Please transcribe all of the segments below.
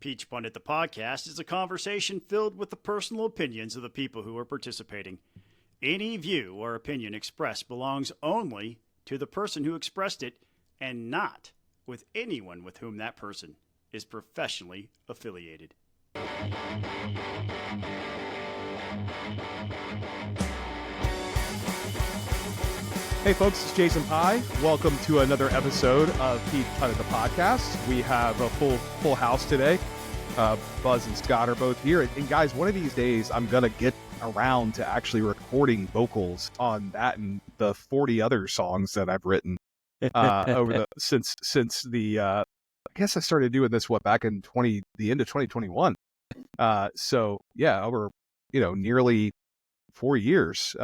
Peach Pundit, the podcast, is a conversation filled with the personal opinions of the people who are participating. Any view or opinion expressed belongs only to the person who expressed it and not with anyone with whom that person is professionally affiliated. Hey folks, it's Jason Pye. Welcome to another episode of Peach Pundit, the podcast. We have a full house today. Buzz and Scott are both here. And guys, one of these days I'm going to get around to actually recording vocals on that and the 40 other songs that I've written since I guess I started doing this back in the end of 2021. So yeah, over nearly 4 years.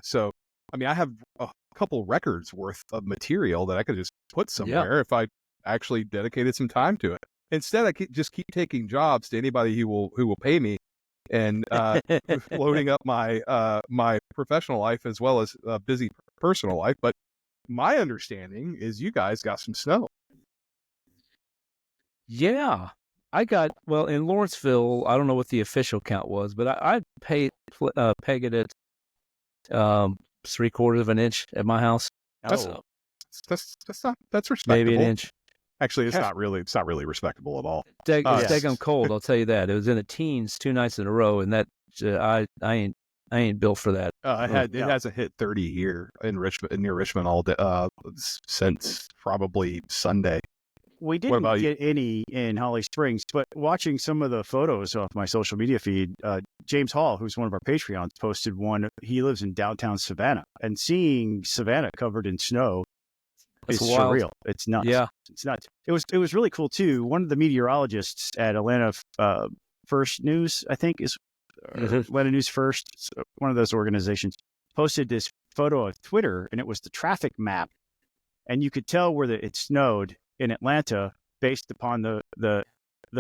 So I mean, I have a couple records worth of material that I could just put somewhere if I actually dedicated some time to it. Instead, I just keep taking jobs to anybody who will pay me, and loading up my professional life as well as a busy personal life. But my understanding is you guys got some snow. Yeah, I got, well, in Lawrenceville, I don't know what the official count was, but I pegged it 3/4 of an inch at my house. That's respectable. Maybe an inch. Actually, it's not really respectable at all. Daggum cold, I'll tell you that. It was in the teens 2 nights in a row, and that I ain't built for that. It hasn't hit 30 here in Richmond, near Richmond, all day, since probably Sunday. We didn't get any in Holly Springs, but watching some of the photos off my social media feed, James Hall, who's one of our Patreons, posted one. He lives in downtown Savannah, and seeing Savannah covered in snow is surreal. It's nuts. Yeah, it's nuts. It was really cool too. One of the meteorologists at Atlanta First News, I think, is Atlanta News First, one of those organizations, posted this photo of Twitter, and it was the traffic map, and you could tell where it snowed in Atlanta based upon the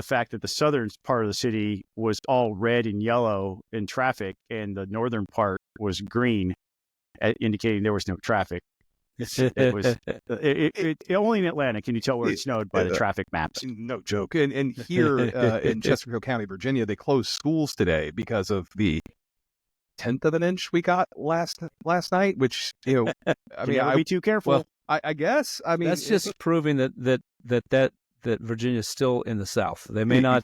fact that the southern part of the city was all red and yellow in traffic, and the northern part was green, indicating there was no traffic. It was only in Atlanta can you tell where it snowed by the traffic maps. No joke. And here in Chesterfield County, Virginia, they closed schools today because of the 1/10 of an inch we got last night, which I mean, be too careful. Well, I guess. I mean, that's just proving that Virginia's still in the South. They may not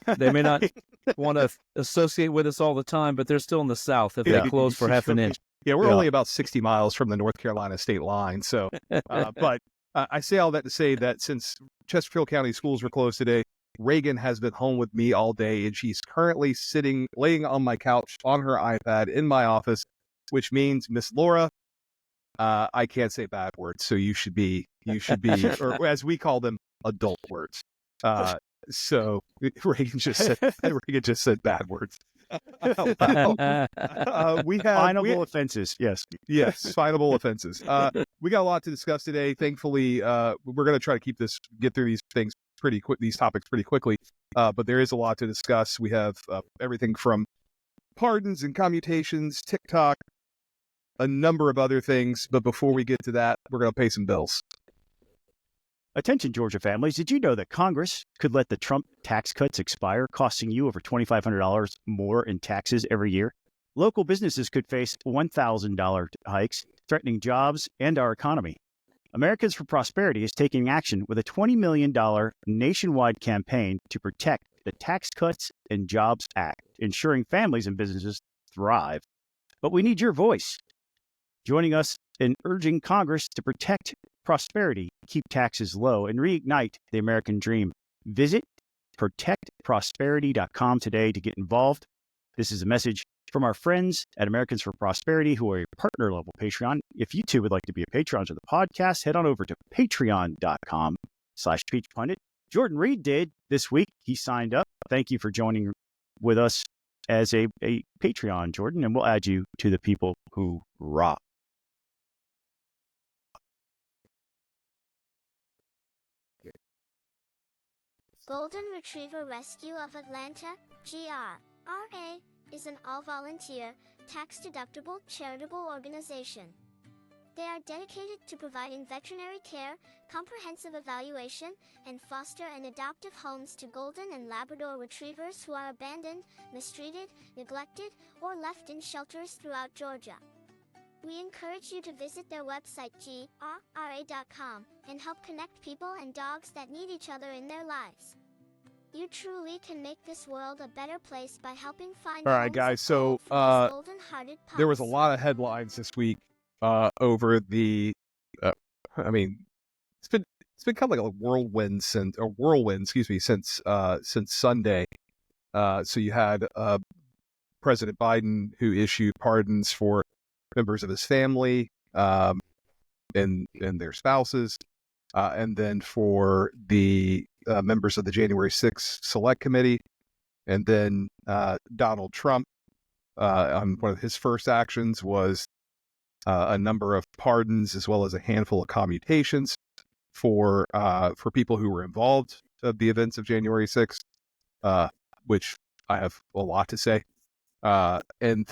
want to associate with us all the time, but they're still in the South if they close for half an inch. Yeah, we're only about 60 miles from the North Carolina state line. So, but I say all that to say that since Chesterfield County schools were closed today, Reagan has been home with me all day, and she's currently laying on my couch on her iPad in my office, which means, Miss Laura, I can't say bad words, so you should be, or as we call them, adult words. So Reagan just said bad words. We have finable offenses. Yes, finable offenses. We got a lot to discuss today. Thankfully, we're going to try to get through these things these topics pretty quickly. But there is a lot to discuss. We have everything from pardons and commutations, TikTok, a number of other things. But before we get to that, we're going to pay some bills. Attention, Georgia families. Did you know that Congress could let the Trump tax cuts expire, costing you over $2,500 more in taxes every year? Local businesses could face $1,000 hikes, threatening jobs and our economy. Americans for Prosperity is taking action with a $20 million nationwide campaign to protect the Tax Cuts and Jobs Act, ensuring families and businesses thrive. But we need your voice. Joining us in urging Congress to protect prosperity, keep taxes low, and reignite the American dream. Visit protectprosperity.com today to get involved. This is a message from our friends at Americans for Prosperity, who are a partner-level Patreon. If you too would like to be a patron of the podcast, head on over to patreon.com/peachpundit. Jordan Reed did this week. He signed up. Thank you for joining with us as a Patreon, Jordan, and we'll add you to the people who rock. Golden Retriever Rescue of Atlanta, GRRA, is an all-volunteer, tax-deductible charitable organization. They are dedicated to providing veterinary care, comprehensive evaluation, and foster and adoptive homes to golden and Labrador retrievers who are abandoned, mistreated, neglected, or left in shelters throughout Georgia. We encourage you to visit their website grra.com and help connect people and dogs that need each other in their lives. You truly can make this world a better place by helping find All right, homes guys. of So hope for these golden-hearted pups. there was a lot of headlines this week over the. I mean, it's been kind of like a whirlwind since Sunday. So you had President Biden, who issued pardons for members of his family and their spouses, and then for the members of the January 6th Select Committee, and then Donald Trump, on one of his first actions was a number of pardons as well as a handful of commutations for people who were involved of the events of January 6th, which I have a lot to say. And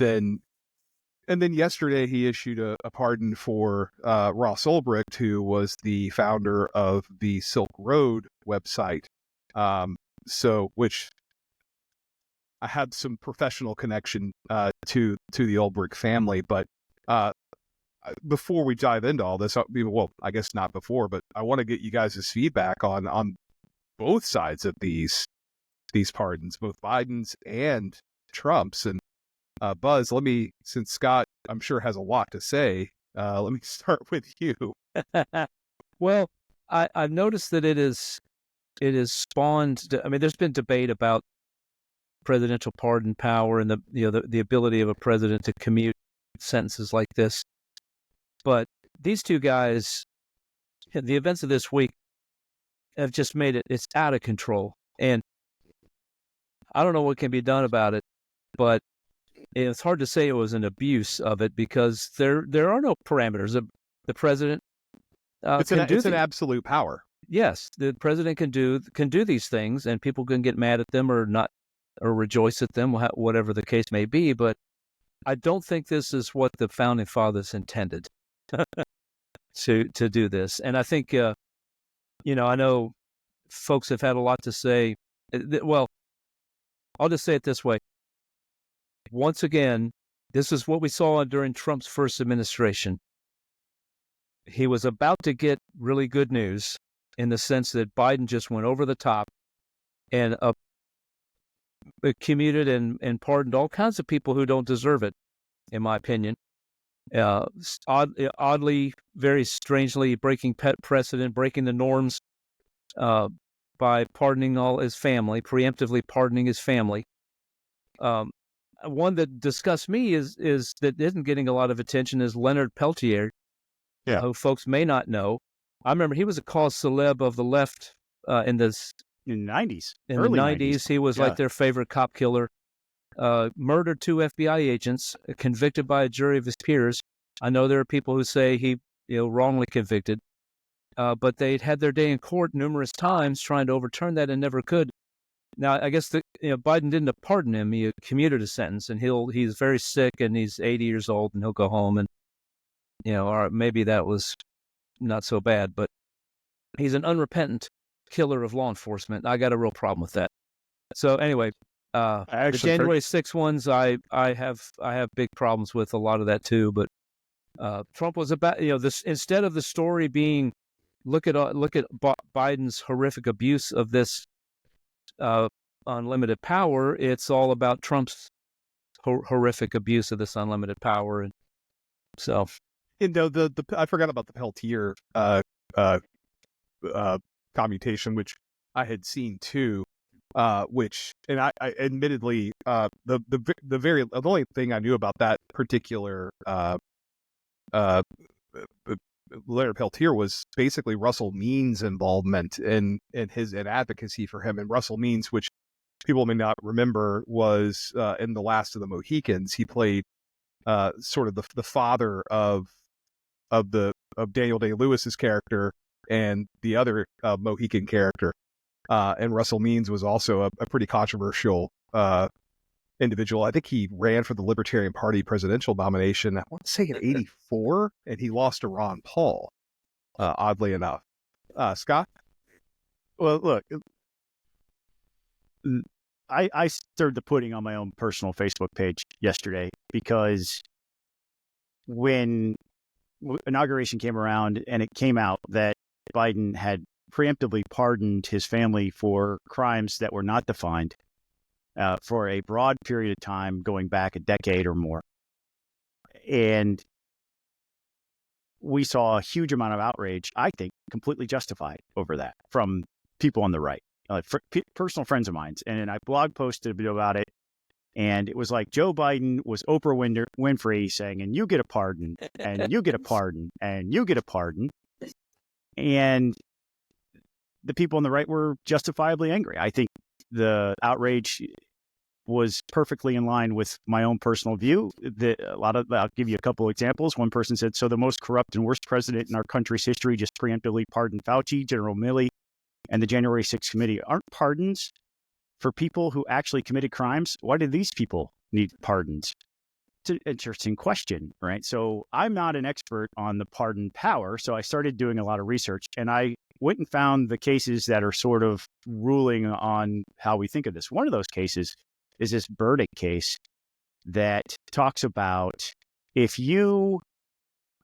then yesterday he issued a pardon for Ross Ulbricht, who was the founder of the Silk Road website. Which I had some professional connection to the Ulbricht family, but before we dive into all this, well, I guess not before, but I want to get you guys' feedback on both sides of these pardons, both Biden's and Trump's. And Buzz, since Scott, I'm sure, has a lot to say, let me start with you. Well, I've noticed that it is spawned. I mean, there's been debate about presidential pardon power and the ability of a president to commute sentences like this. But these two guys, the events of this week have just made it's out of control. And I don't know what can be done about it, but it's hard to say it was an abuse of it because there are no parameters. The president it's an absolute power. Yes, the president can do these things, and people can get mad at them or not, or rejoice at them, whatever the case may be. But I don't think this is what the founding fathers intended to do this. And I think I know folks have had a lot to say. Well, I'll just say it this way. Once again, this is what we saw during Trump's first administration. He was about to get really good news in the sense that Biden just went over the top and commuted and pardoned all kinds of people who don't deserve it, in my opinion. Oddly, very strangely breaking precedent, breaking the norms by pardoning all his family, preemptively pardoning his family. One that disgusts me is that isn't getting a lot of attention is Leonard Peltier, who folks may not know. I remember he was a cause celeb of the left in the 90s. In the 90s, he was like their favorite cop killer. Murdered 2 FBI agents, convicted by a jury of his peers. I know there are people who say he, wrongly convicted, but they'd had their day in court numerous times trying to overturn that and never could. Now, I guess Biden didn't pardon him; he commuted a sentence, and he's very sick, and he's 80 years old, and he'll go home, and all right, maybe that was not so bad, but he's an unrepentant killer of law enforcement. I got a real problem with that. So anyway. The January 6 ones, I have big problems with a lot of that too. But Trump was about this instead of the story being look at Biden's horrific abuse of this unlimited power. It's all about Trump's horrific abuse of this unlimited power, and so I forgot about the Peltier commutation, which I had seen too. Which, and I admittedly, the only thing I knew about that particular Leonard Peltier was basically Russell Means' involvement in his advocacy for him. And Russell Means, which people may not remember, was in The Last of the Mohicans. He played sort of the father of Daniel Day-Lewis's character and the other Mohican character. And Russell Means was also a pretty controversial individual. I think he ran for the Libertarian Party presidential nomination, I want to say in 84, and he lost to Ron Paul, oddly enough. Scott? Well, look, I stirred the pudding on my own personal Facebook page yesterday because when inauguration came around and it came out that Biden had preemptively pardoned his family for crimes that were not defined for a broad period of time going back a decade or more. And we saw a huge amount of outrage, I think, completely justified over that from people on the right, personal friends of mine. And I blog posted about it. And it was like Joe Biden was Oprah Winfrey saying, and you get a pardon, and you get a pardon, and you get a pardon. And the people on the right were justifiably angry. I think the outrage was perfectly in line with my own personal view. I'll give you a couple examples. One person said, so the most corrupt and worst president in our country's history just preemptively pardoned Fauci, General Milley, and the January 6th committee. Aren't pardons for people who actually committed crimes? Why do these people need pardons? It's an interesting question, right? So I'm not an expert on the pardon power, so I started doing a lot of research, and I went and found the cases that are sort of ruling on how we think of this. One of those cases is this Burdick case that talks about if you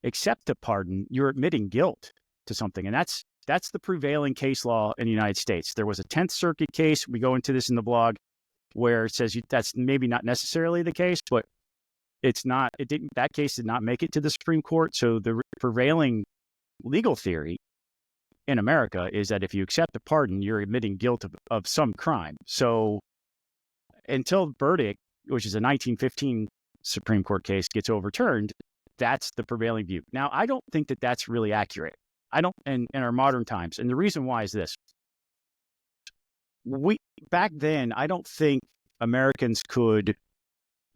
accept a pardon, you're admitting guilt to something, and that's the prevailing case law in the United States. There was a 10th Circuit case, we go into this in the blog, where it says that's maybe not necessarily the case, but that case did not make it to the Supreme Court. So the prevailing legal theory in America is that if you accept a pardon, you're admitting guilt of some crime. So until Burdick, which is a 1915 Supreme Court case, gets overturned, that's the prevailing view. Now, I don't think that that's really accurate. I don't, in our modern times. And the reason why is this. Back then, I don't think Americans could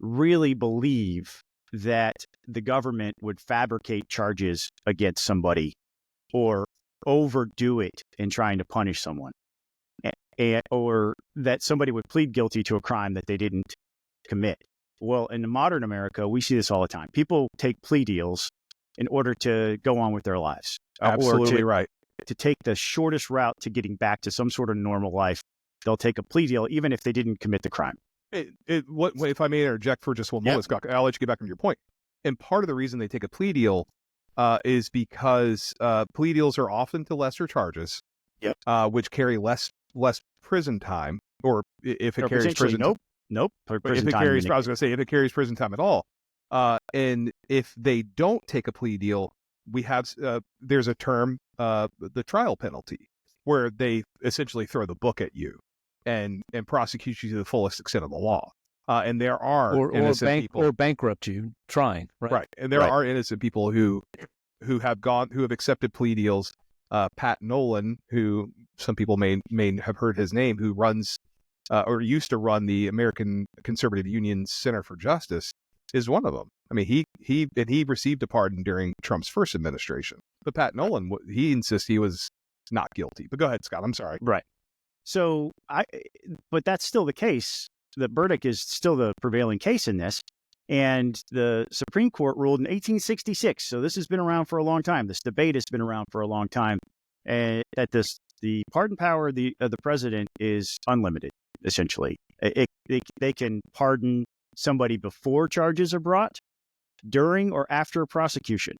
really believe that the government would fabricate charges against somebody or overdo it in trying to punish someone, or that somebody would plead guilty to a crime that they didn't commit. Well, in modern America, we see this all the time. People take plea deals in order to go on with their lives. Absolutely right. To take the shortest route to getting back to some sort of normal life, they'll take a plea deal even if they didn't commit the crime. If I may interject for just one moment, Scott, I'll let you get back on your point. And part of the reason they take a plea deal is because plea deals are often to lesser charges, which carry less prison time, or if it carries prison. Nope. If it carries, I was going to say, if it carries prison time at all. And if they don't take a plea deal, we have there's a term, the trial penalty, where they essentially throw the book at you and prosecute you to the fullest extent of the law. And there are innocent people, or bankrupt you trying, right? Right. And there are innocent people who have accepted plea deals. Pat Nolan, who some people may have heard his name, who runs or used to run the American Conservative Union Center for Justice, is one of them. I mean, he received a pardon during Trump's first administration. But Pat Nolan, he insists he was not guilty. But go ahead, Scott. I'm sorry. Right. So but that's still the case. The Burdick is still the prevailing case in this. And the Supreme Court ruled in 1866. So this has been around for a long time. This debate has been around for a long time. And that the pardon power of the president is unlimited, essentially. They can pardon somebody before charges are brought, during or after a prosecution,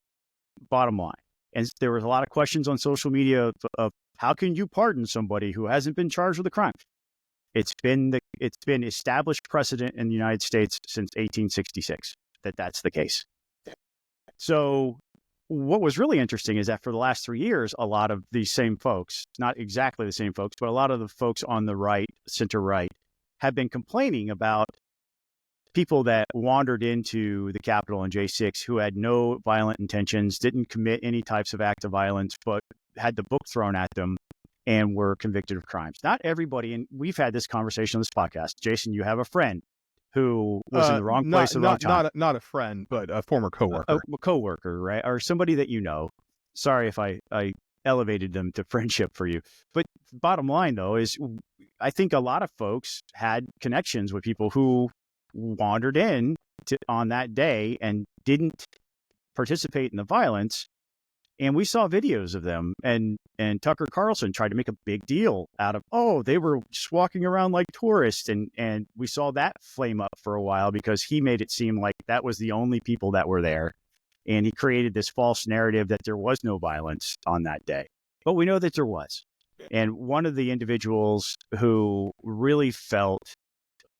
bottom line. And there was a lot of questions on social media of how can you pardon somebody who hasn't been charged with a crime? It's been established precedent in the United States since 1866 that's the case. So what was really interesting is that for the last 3 years, a lot of these same folks, not exactly the same folks, but a lot of the folks on the right, center right, have been complaining about people that wandered into the Capitol on J6 who had no violent intentions, didn't commit any types of act of violence, but had the book thrown at them and were convicted of crimes. Not everybody, and we've had this conversation on this podcast. Jason, you have a friend who was in the wrong place at the wrong time. Not a friend, but a former coworker. A coworker, right? Or somebody that you know. Sorry if I elevated them to friendship for you. But bottom line, though, is I think a lot of folks had connections with people who wandered in on that day and didn't participate in the violence. And we saw videos of them, and Tucker Carlson tried to make a big deal out of, oh, they were just walking around like tourists. And we saw that flame up for a while because he made it seem like that was the only people that were there. And he created this false narrative that there was no violence on that day. But we know that there was. And one of the individuals who really felt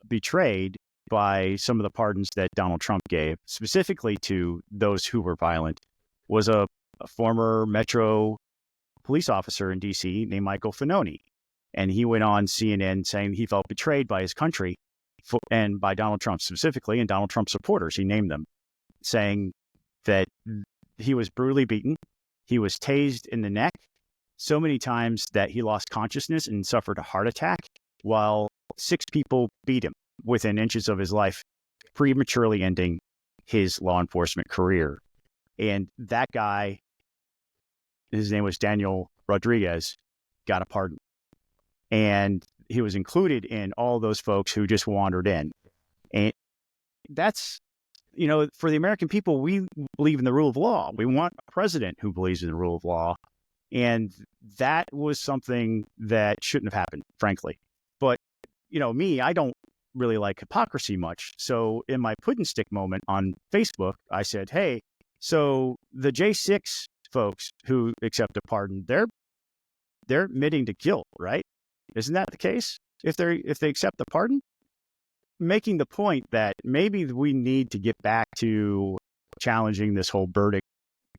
betrayed by some of the pardons that Donald Trump gave, specifically to those who were violent, was a former Metro police officer in D.C. named Michael Finoni. And he went on CNN saying he felt betrayed by his country and by Donald Trump specifically, and Donald Trump supporters, he named them, saying that he was brutally beaten. He was tased in the neck so many times that he lost consciousness and suffered a heart attack, while 6 people beat him within inches of his life, prematurely ending his law enforcement career. And that guy, his name was Daniel Rodriguez, got a pardon. And he was included in all those folks who just wandered in. And that's, for the American people, we believe in the rule of law. We want a president who believes in the rule of law. And that was something that shouldn't have happened, frankly. But, me, I don't really like hypocrisy much. So in my pudding stick moment on Facebook, I said, hey, so the J6 folks who accept a pardon, they're admitting to guilt, right? Isn't that the case? If they accept the pardon, making the point that maybe we need to get back to challenging this whole verdict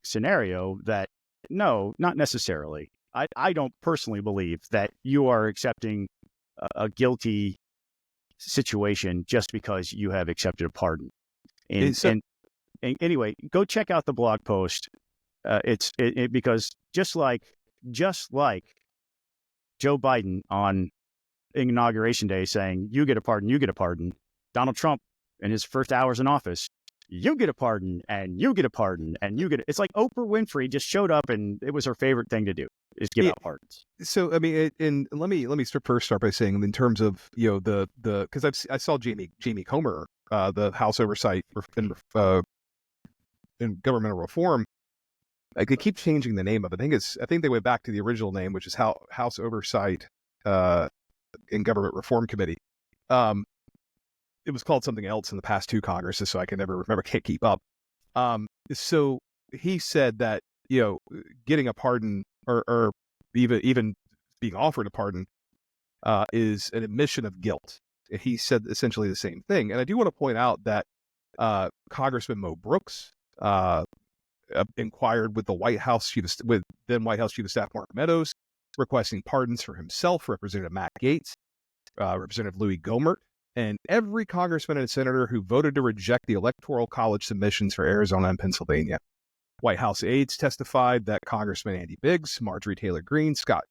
scenario, that no, not necessarily. I don't personally believe that you are accepting a guilty situation just because you have accepted a pardon. And anyway, go check out the blog post. It's because just like Joe Biden on Inauguration Day saying, you get a pardon, Donald Trump in his first hours in office, you get a pardon, and you get a pardon, and you get it's like Oprah Winfrey just showed up and it was her favorite thing to do, is give out pardons. So, I mean, and let me first start by saying, in terms of, because I saw Jamie Comer, the House Oversight in Governmental Reform, they keep changing the name of it. I think they went back to the original name, which is House Oversight in Government Reform Committee. It was called something else in the past 2 Congresses, so I can never remember, can't keep up. So he said that, getting a pardon or even being offered a pardon is an admission of guilt. He said essentially the same thing. And I do want to point out that Congressman Mo Brooks inquired with the White House with then White House Chief of Staff Mark Meadows, requesting pardons for himself, Representative Matt Gaetz, Representative Louis Gohmert, and every congressman and senator who voted to reject the Electoral College submissions for Arizona and Pennsylvania. White House aides testified that Congressman Andy Biggs, Marjorie Taylor Greene, Scott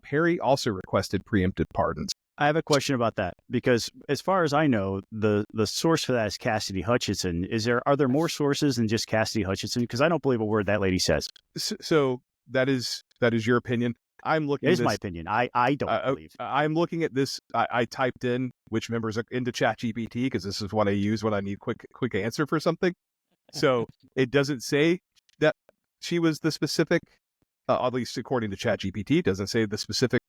Perry also requested preemptive pardons. I have a question about that, because as far as I know, the source for that is Cassidy Hutchinson. Are there more sources than just Cassidy Hutchinson? Because I don't believe a word that lady says. So that is your opinion. I'm looking. It is my opinion. I don't believe. I'm looking at this. I typed in which members are into ChatGPT, because this is what I use when I need quick answer for something. So it doesn't say that she was the specific, at least according to ChatGPT, it doesn't say the specific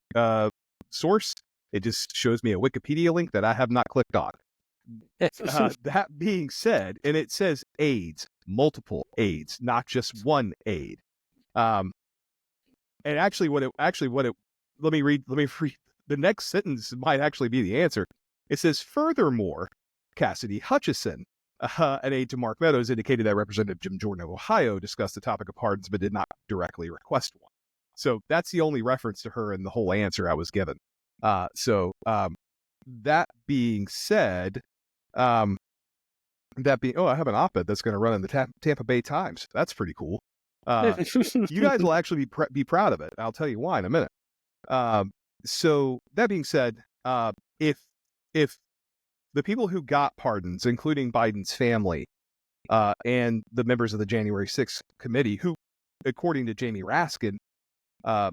source. It just shows me a Wikipedia link that I have not clicked on. That being said, and it says aides, multiple aides, not just one aide. And actually, let me read the next sentence might actually be the answer. It says, furthermore, Cassidy Hutchinson, an aide to Mark Meadows, indicated that Representative Jim Jordan of Ohio discussed the topic of pardons, but did not directly request one. So that's the only reference to her in the whole answer I was given. That being said, I have an op-ed that's going to run in the Tampa Bay Times. That's pretty cool. You guys will actually be proud of it. I'll tell you why in a minute. So that being said, if the people who got pardons, including Biden's family, and the members of the January 6th committee, who, according to Jamie Raskin,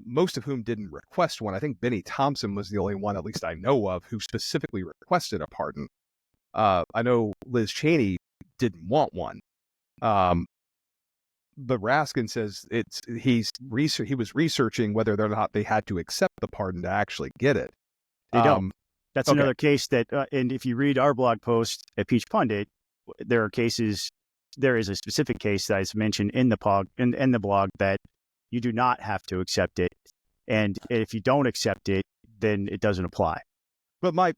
most of whom didn't request one. I think Benny Thompson was the only one, at least I know of, who specifically requested a pardon. I know Liz Cheney didn't want one. But Raskin says he was researching whether or not they had to accept the pardon to actually get it. They don't. That's okay. another case that, and if you read our blog post at Peach Pundit, there is a specific case that I mentioned in the blog that you do not have to accept it. And if you don't accept it, then it doesn't apply. But my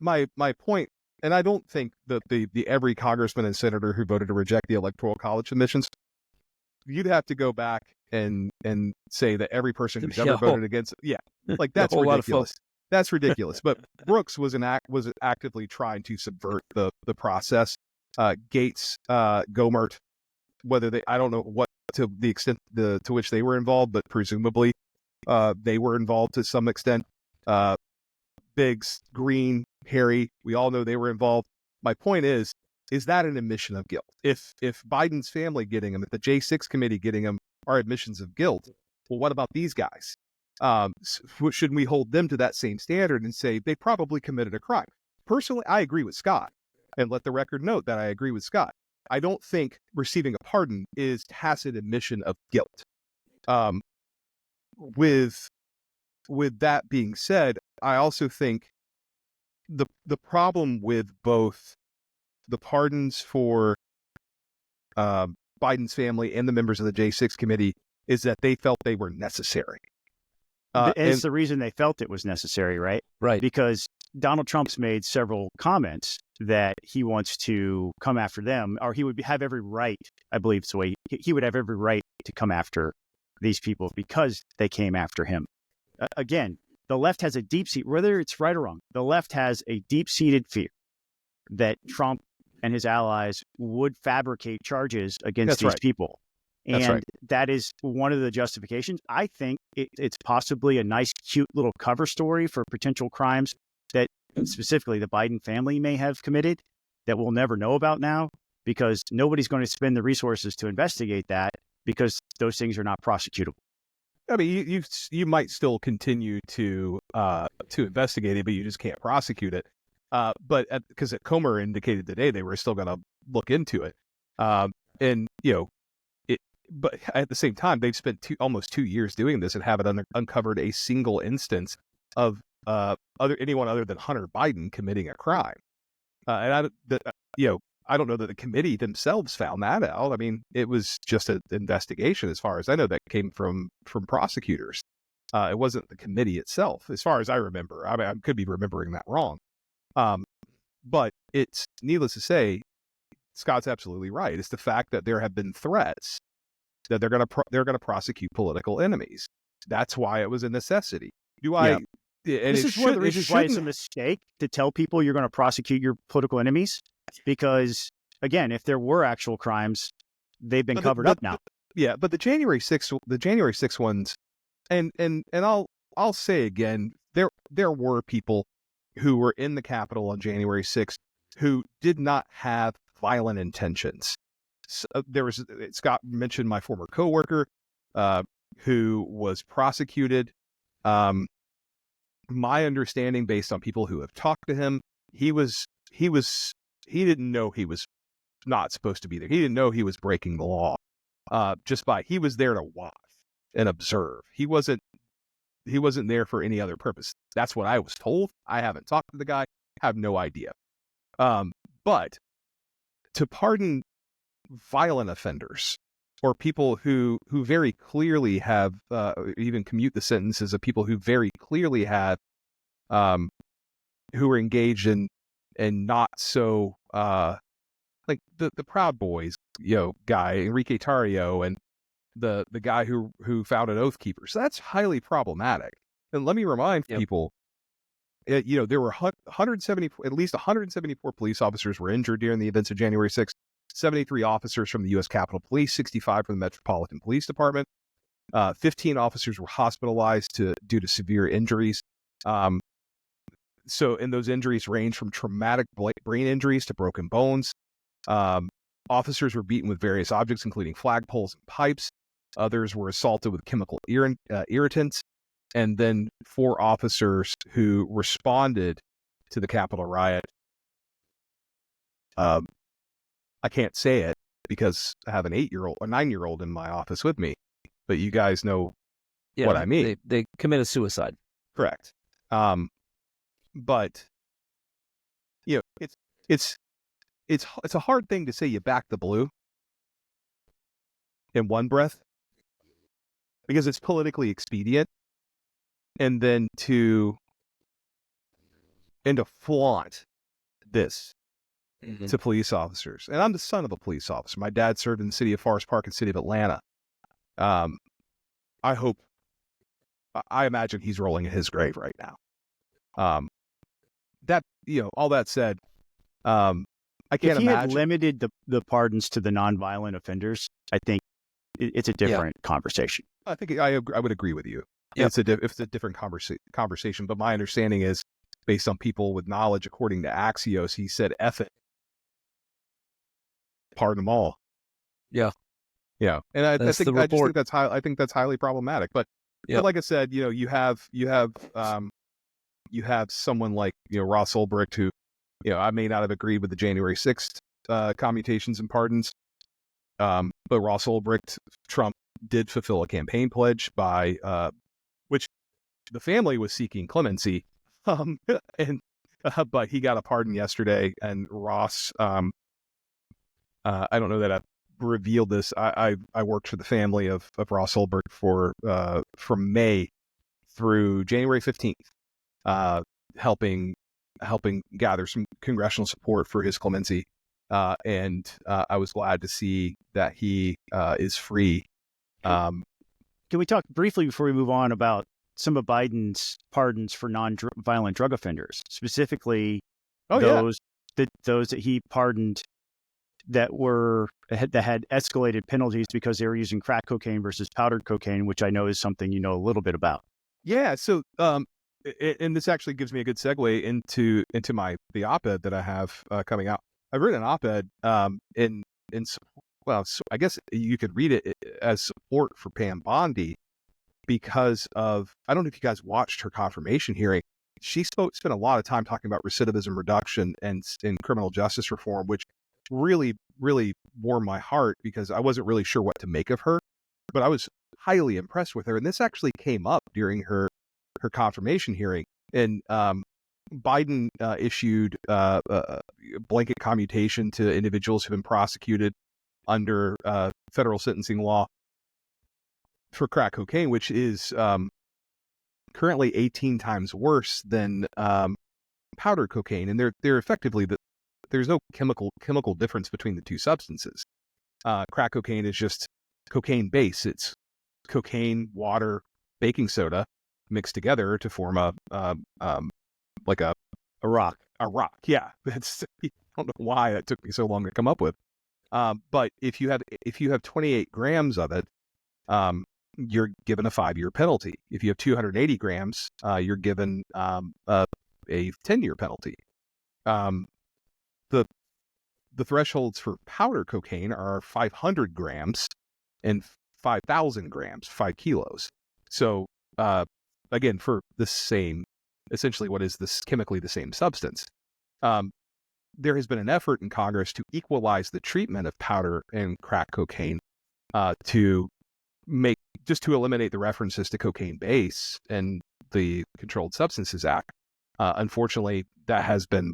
point, and I don't think that the every congressman and senator who voted to reject the Electoral College admissions, you'd have to go back and say that every person who's ever voted against it. Yeah, like that's ridiculous. That's ridiculous. But Brooks was actively trying to subvert the process. Gates, Gomert, I don't know what to the extent to which they were involved, but presumably they were involved to some extent. Biggs, Green, Harry, we all know they were involved. My point is that an admission of guilt? If Biden's family getting them, if the J6 committee getting them are admissions of guilt, well, what about these guys? Shouldn't we hold them to that same standard and say they probably committed a crime? Personally, I agree with Scott, and let the record note that I agree with Scott. I don't think receiving a pardon is tacit admission of guilt. With that being said, I also think the problem with both the pardons for Biden's family and the members of the J6 committee is that they felt they were necessary. It's the reason they felt it was necessary, right? Right. Because Donald Trump's made several comments that he wants to come after them, or he would have every right, I believe it's the way he would have every right to come after these people because they came after him. Again, the left has a deep seat, whether it's right or wrong, the left has a deep-seated fear that Trump and his allies would fabricate charges against these people. And that is one of the justifications. I think it's possibly a nice, cute little cover story for potential crimes that specifically the Biden family may have committed that we'll never know about now because nobody's going to spend the resources to investigate that because those things are not prosecutable. I mean, you might still continue to investigate it, but you just can't prosecute it. But because Comer indicated today they were still going to look into it, and but at the same time they've spent almost 2 years doing this and haven't uncovered a single instance of anyone other than Hunter Biden committing a crime. And I don't know that the committee themselves found that out. I mean, it was just an investigation, as far as I know, that came from prosecutors. It wasn't the committee itself, as far as I remember. I mean, I could be remembering that wrong. But it's needless to say, Scott's absolutely right. It's the fact that there have been threats that they're going to prosecute political enemies. That's why it was a necessity. This is one of the reasons why it's a mistake to tell people you're going to prosecute your political enemies. Because again, if there were actual crimes, they've been covered up now. Yeah, but the January 6th ones, and I'll say again, there were people who were in the Capitol on January 6th who did not have violent intentions. So, Scott mentioned my former coworker who was prosecuted. My understanding, based on people who have talked to him, he didn't know he was not supposed to be there. He didn't know he was breaking the law. He was there to watch and observe. He wasn't there for any other purpose. That's what I was told. I haven't talked to the guy. Have no idea. But to pardon violent offenders or people who very clearly have even commute the sentences of people who very clearly have who are engaged in and not so like the Proud Boys, guy Enrique Tarrio and the guy who founded Oath Keepers. So that's highly problematic. And let me remind people, there were at least 174 police officers were injured during the events of January 6th. 73 officers from the U.S. Capitol Police, 65 from the Metropolitan Police Department. 15 officers were hospitalized due to severe injuries. And those injuries range from traumatic brain injuries to broken bones. Officers were beaten with various objects, including flagpoles and pipes. Others were assaulted with chemical irritants. And then 4 officers who responded to the Capitol riot I can't say it because I have an 8-year-old or 9-year-old in my office with me, but you guys know what I mean. They committed suicide. Correct. But you know, it's a hard thing to say you back the blue in one breath because it's politically expedient, and then to flaunt this to police officers. And I'm the son of a police officer. My dad served in the city of Forest Park and city of Atlanta. I imagine he's rolling in his grave right now. That, all that said, I can't if he imagine. had limited the pardons to the nonviolent offenders, I think it's a different conversation. I think I would agree with you. Yep. It's a different conversation. But my understanding is, based on people with knowledge, according to Axios, he said, "F it, pardon them all." Yeah, yeah. And I just think that's highly problematic. But, but like I said, you have someone like Ross Ulbricht, who I may not have agreed with the January 6th commutations and pardons, but Ross Ulbricht, Trump did fulfill a campaign pledge by which the family was seeking clemency, but he got a pardon yesterday. And Ross, I don't know that I've revealed this. I worked for the family of Ross Ulbricht from May through January 15th, helping gather some congressional support for his clemency. And I was glad to see that he is free. Can we talk briefly before we move on about some of Biden's pardons for non-violent drug offenders, specifically those that he pardoned that had escalated penalties because they were using crack cocaine versus powdered cocaine, which I know is something you know a little bit about. Yeah. So, and this actually gives me a good segue into the op-ed that I have coming out. I've written an op-ed I guess you could read it as support for Pam Bondi because of, I don't know if you guys watched her confirmation hearing. She spent a lot of time talking about recidivism reduction and criminal justice reform, which really, really warmed my heart because I wasn't really sure what to make of her, but I was highly impressed with her. And this actually came up during her confirmation hearing. And Biden issued a blanket commutation to individuals who've been prosecuted under federal sentencing law for crack cocaine, which is currently 18 times worse than powdered cocaine. And they're effectively there's no chemical difference between the two substances. Crack cocaine is just cocaine base. It's cocaine, water, baking soda mixed together to form a rock. A rock. Yeah. I don't know why that took me so long to come up with. But if you have 28 grams of it, you're given a 5-year penalty. If you have 280 grams, you're given a 10-year penalty. The thresholds for powder cocaine are 500 grams and 5,000 grams, 5 kilos. So again, for the same, essentially what is this chemically the same substance. There has been an effort in Congress to equalize the treatment of powder and crack cocaine to eliminate the references to cocaine base and the Controlled Substances Act. Unfortunately, that has been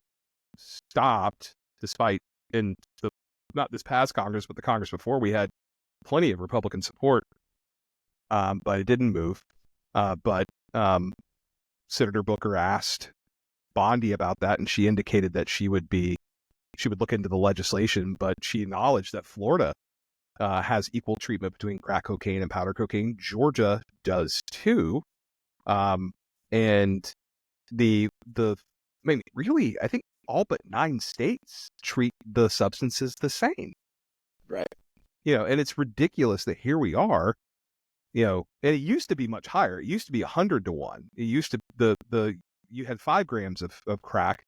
stopped despite not this past Congress, but the Congress before, we had plenty of Republican support, but it didn't move. But Senator Booker asked Bondi about that, and she indicated that she would look into the legislation, but she acknowledged that Florida has equal treatment between crack cocaine and powder cocaine. Georgia does too. And really, I think all but 9 states treat the substances the same. Right. And it's ridiculous that here we are, and it used to be much higher. It used to be 100 to 1. It used to, you had 5 grams of crack,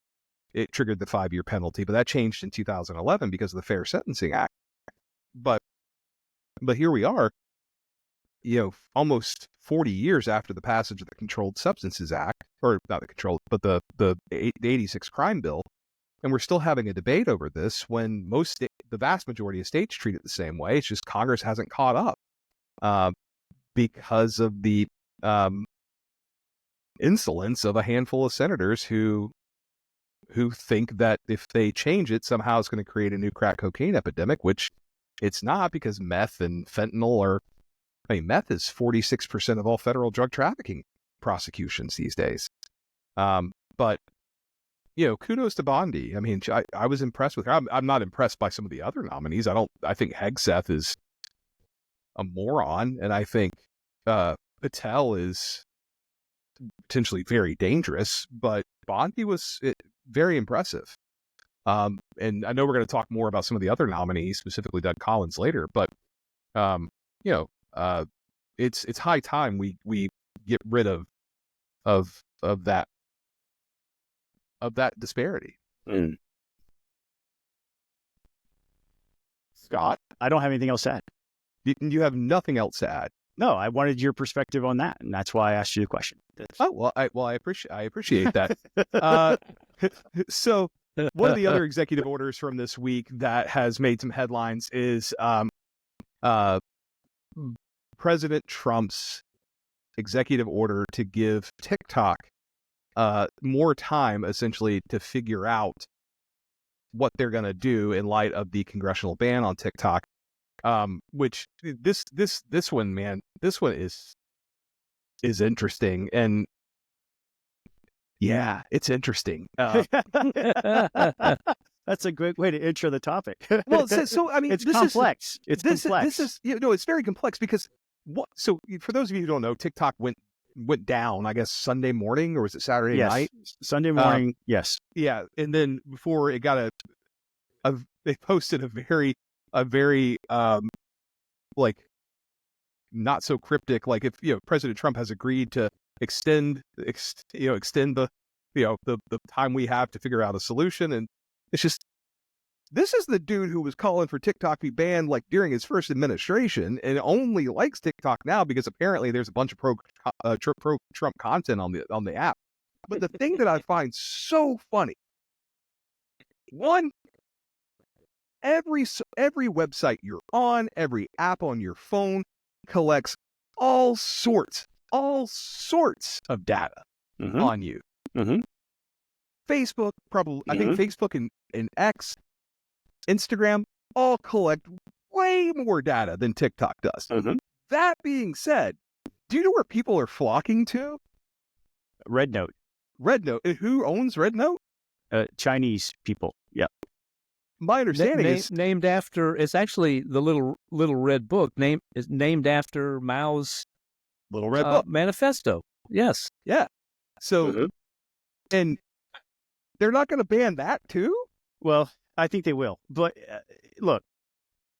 it triggered the 5-year penalty, but that changed in 2011 because of the Fair Sentencing Act. But here we are, almost 40 years after the passage of the Controlled Substances Act, or not the controlled, but the 86 crime bill, And we're still having a debate over this when the vast majority of states treat it the same way. It's just Congress hasn't caught up because of the insolence of a handful of senators who think that if they change it, somehow it's going to create a new crack cocaine epidemic, which it's not, because meth and fentanyl meth is 46% of all federal drug trafficking prosecutions these days. But, kudos to Bondi. I mean, I was impressed with her. I'm not impressed by some of the other nominees. I think Hegseth is a moron, and I think Patel is potentially very dangerous, but Bondi was very impressive. And I know we're going to talk more about some of the other nominees, specifically Doug Collins, later, but it's high time we get rid of that disparity. Scott, I don't have anything else to add. You have nothing else to add? No, I wanted your perspective on that, and that's why I asked you the question. Oh, well, I appreciate that. So one of the other executive orders from this week that has made some headlines is President Trump's executive order to give TikTok more time, essentially, to figure out what they're going to do in light of the congressional ban on TikTok. Which this one, man, this one is interesting, and yeah, it's interesting. That's a great way to intro the topic. Well, so I mean, it's complex. It's complex. This is it's very complex because So for those of you who don't know, TikTok went down, I guess, Sunday morning, or was it Saturday night? Sunday morning. Yes. Yeah, and then before it got they posted a very like not so cryptic, like, if President Trump has agreed to extend the time we have to figure out a solution. And it's just, this is the dude who was calling for TikTok be banned like during his first administration, and only likes TikTok now because apparently there's a bunch of pro Trump content on the app. But the thing that I find so funny, one, every website you're on, every app on your phone collects all sorts of data on you. Mm-hmm. Facebook, probably, I think Facebook and X, Instagram, all collect way more data than TikTok does. That being said, do you know where people are flocking to? Red Note. Who owns Red Note? Chinese people. Yep. My understanding is named after. It's actually the little red book. Is named after Mao's Little Red Book manifesto. Yes. Yeah. So, and they're not going to ban that too? Well, I think they will. But look,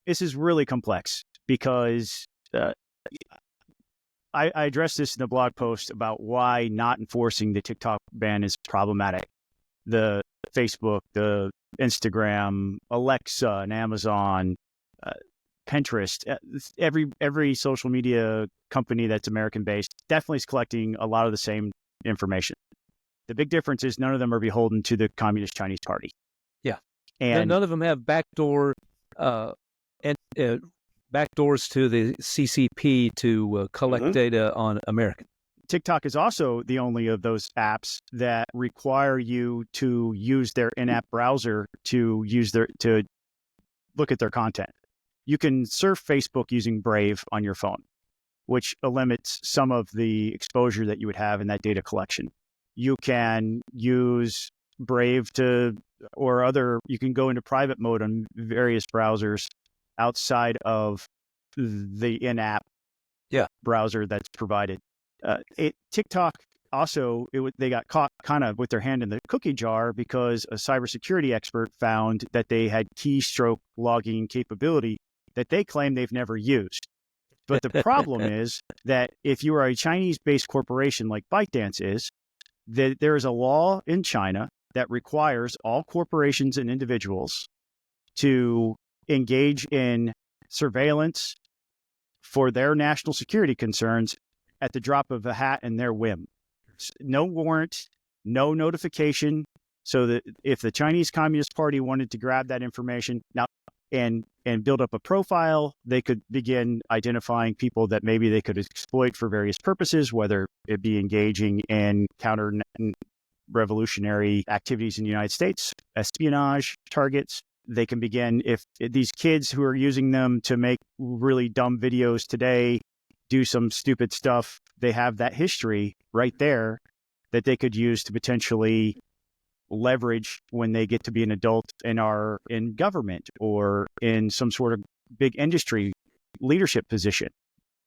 this is really complex because I addressed this in the blog post about why not enforcing the TikTok ban is problematic. The Facebook, the Instagram, Alexa, and Amazon, Pinterest, every social media company that's American-based definitely is collecting a lot of the same information. The big difference is none of them are beholden to the Communist Chinese Party. Yeah, and none of them have backdoors to the CCP to collect data on Americans. TikTok is also the only of those apps that require you to use their in-app browser to look at their content. You can surf Facebook using Brave on your phone, which limits some of the exposure that you would have in that data collection. You can use Brave you can go into private mode on various browsers outside of the in-app browser that's provided. TikTok also, they got caught kind of with their hand in the cookie jar because a cybersecurity expert found that they had keystroke logging capability that they claim they've never used. But the problem is that if you are a Chinese-based corporation like ByteDance is, that there is a law in China that requires all corporations and individuals to engage in surveillance for their national security concerns at the drop of a hat and their whim. No warrant, no notification, so that if the Chinese Communist Party wanted to grab that information now and build up a profile, they could begin identifying people that maybe they could exploit for various purposes, whether it be engaging in counter-revolutionary activities in the United States, espionage targets. They can begin, if these kids who are using them to make really dumb videos today do some stupid stuff, they have that history right there that they could use to potentially leverage when they get to be an adult and are in government or in some sort of big industry leadership position,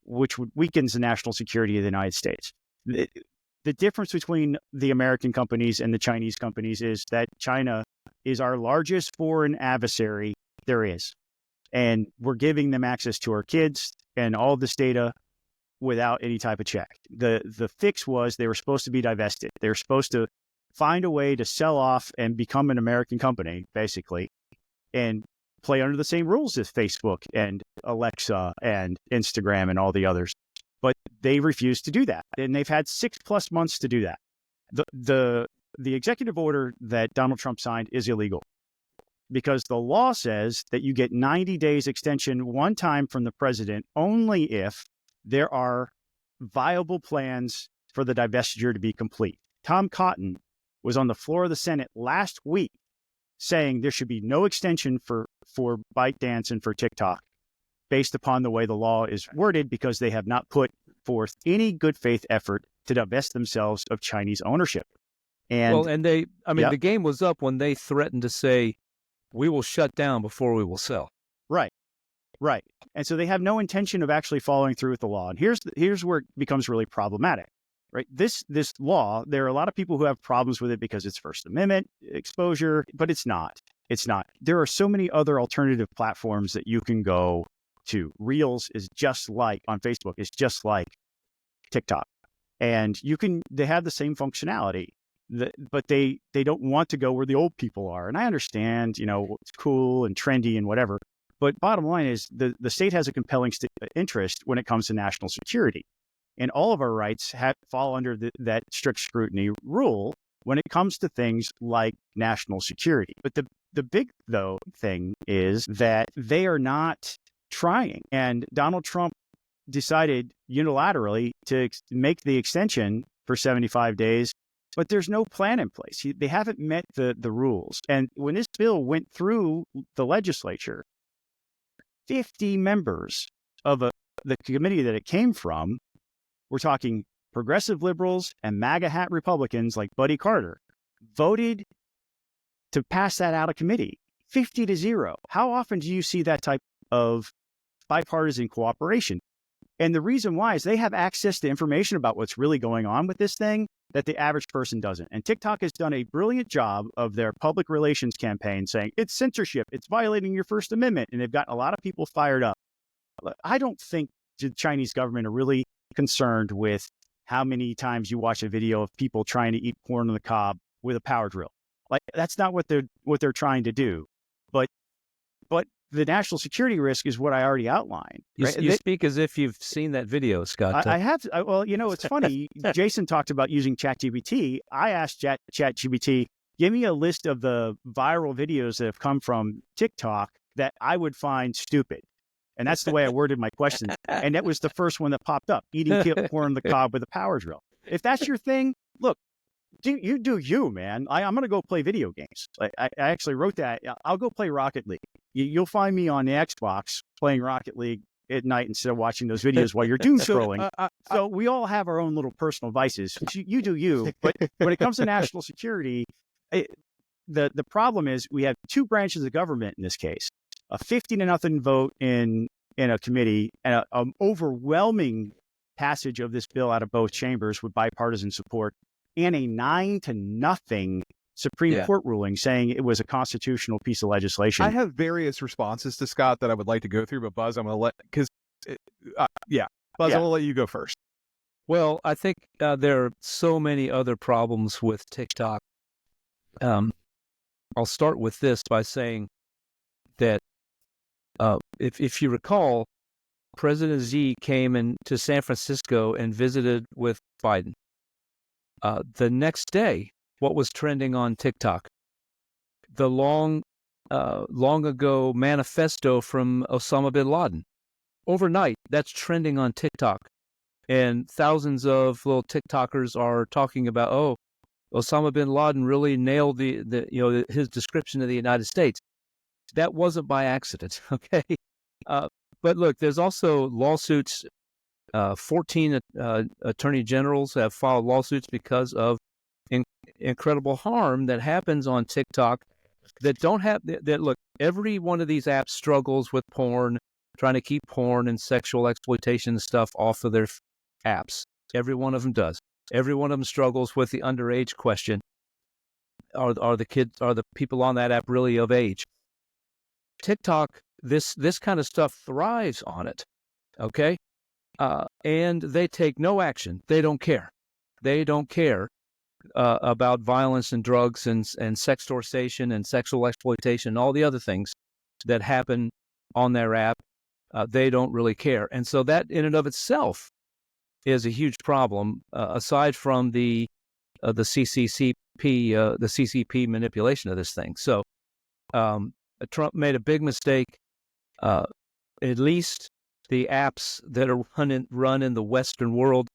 which weakens the national security of the United States. The difference between the American companies and the Chinese companies is that China is our largest foreign adversary there is. And we're giving them access to our kids and all this data without any type of check. The fix was they were supposed to be divested. They were supposed to find a way to sell off and become an American company, basically, and play under the same rules as Facebook and Alexa and Instagram and all the others. But they refused to do that. And they've had 6+ months to do that. The executive order that Donald Trump signed is illegal because the law says that you get 90 days extension one time from the president only if there are viable plans for the divestiture to be complete. Tom Cotton was on the floor of the Senate last week saying there should be no extension for ByteDance and for TikTok based upon the way the law is worded because they have not put forth any good faith effort to divest themselves of Chinese ownership. And the game was up when they threatened to say, we will shut down before we will sell. Right. And so they have no intention of actually following through with the law. And here's where it becomes really problematic, right? This law, there are a lot of people who have problems with it because it's First Amendment exposure, but it's not. It's not. There are so many other alternative platforms that you can go to. Reels is just like on Facebook, it's just like TikTok. And they have the same functionality. But they don't want to go where the old people are. And I understand, it's cool and trendy and whatever. But bottom line is the state has a compelling interest when it comes to national security. And all of our rights fall under that strict scrutiny rule when it comes to things like national security. But the big, though, thing is that they are not trying. And Donald Trump decided unilaterally to make the extension for 75 days. But there's no plan in place. They haven't met the rules. And when this bill went through the legislature, 50 members of the committee that it came from, we're talking progressive liberals and MAGA hat Republicans like Buddy Carter, voted to pass that out of committee, 50-0. How often do you see that type of bipartisan cooperation? And the reason why is they have access to information about what's really going on with this thing that the average person doesn't. And TikTok has done a brilliant job of their public relations campaign saying it's censorship, it's violating your First Amendment, and they've gotten a lot of people fired up. I don't think the Chinese government are really concerned with how many times you watch a video of people trying to eat corn on the cob with a power drill. Like that's not what they're trying to do. But the national security risk is what I already outlined. Right? You speak as if you've seen that video, Scott. I have. Well, it's funny. Jason talked about using ChatGPT. I asked ChatGPT, give me a list of the viral videos that have come from TikTok that I would find stupid. And that's the way I worded my question. And that was the first one that popped up, eating corn on the cob with a power drill. If that's your thing, look, you do you, man. I'm going to go play video games. I actually wrote that. I'll go play Rocket League. You'll find me on the Xbox playing Rocket League at night instead of watching those videos while you're doom scrolling. So we all have our own little personal vices. You do you. But when it comes to national security, the problem is we have two branches of government in this case. A 50-0 vote in a committee and an overwhelming passage of this bill out of both chambers with bipartisan support, and a 9-0 Supreme Court ruling saying it was a constitutional piece of legislation. I have various responses to Scott that I would like to go through, but Buzz, I'm going to let, because, Buzz, I'm going to let you go first. Well, I think there are so many other problems with TikTok. I'll start with this by saying that if you recall, President Xi came to San Francisco and visited with Biden. The next day, what was trending on TikTok. The long ago manifesto from Osama bin Laden. Overnight, that's trending on TikTok. And thousands of little TikTokers are talking about, oh, Osama bin Laden really nailed his description of the United States. That wasn't by accident, okay? But look, there's also lawsuits. 14 attorney generals have filed lawsuits because of incredible harm that happens on TikTok that don't have that. Look, every one of these apps struggles with porn, trying to keep porn and sexual exploitation and stuff off of their apps. Every one of them does. Every one of them struggles with the underage question. Are the people on that app really of age? TikTok, this kind of stuff thrives on it. Okay. And they take no action. They don't care. They don't care about violence and drugs and sextortion and sexual exploitation and all the other things that happen on their app. They don't really care. And so that in and of itself is a huge problem, aside from the CCP manipulation of this thing. So Trump made a big mistake. At least the apps that are run in the Western world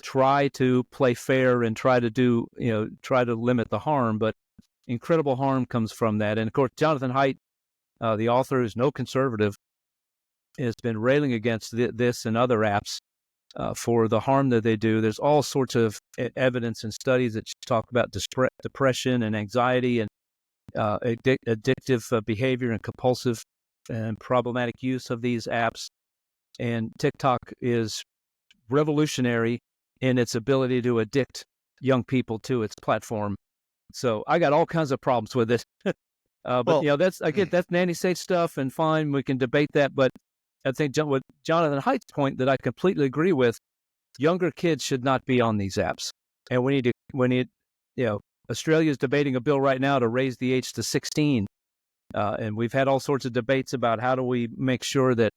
try to play fair and try to limit the harm, but incredible harm comes from that. And of course, Jonathan Haidt, the author, who's no conservative, has been railing against this and other apps for the harm that they do. There's all sorts of evidence and studies that talk about depression and anxiety and addictive behavior and compulsive and problematic use of these apps. And TikTok is revolutionary in its ability to addict young people to its platform. So I got all kinds of problems with it. That's nanny state stuff, and fine, we can debate that. But I think with Jonathan Haidt's point that I completely agree with, younger kids should not be on these apps. And Australia's debating a bill right now to raise the age to 16. And we've had all sorts of debates about how do we make sure that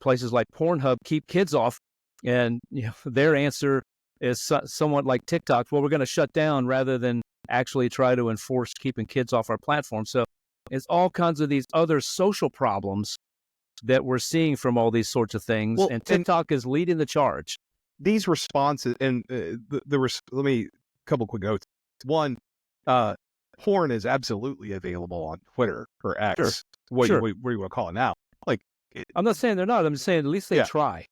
places like Pornhub keep kids off, and their answer is somewhat like TikTok. Well, we're going to shut down rather than actually try to enforce keeping kids off our platform. So it's all kinds of these other social problems that we're seeing from all these sorts of things, and TikTok is leading the charge. These responses, and let me couple quick notes. One, porn is absolutely available on Twitter or X. Sure. What do you want to call it now? I'm not saying they're not. I'm saying at least they try.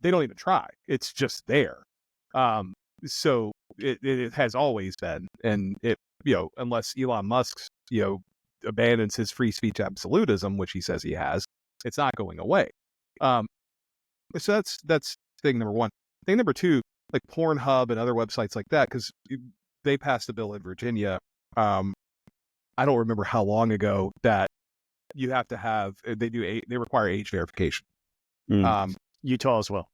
They don't even try. It's just there. So it has always been, and unless Elon Musk abandons his free speech absolutism, which he says he has, it's not going away. So that's thing number one. Thing number two, like Pornhub and other websites like that, because they passed a bill in Virginia. I don't remember how long ago that you have to have. They require age verification. Utah as well.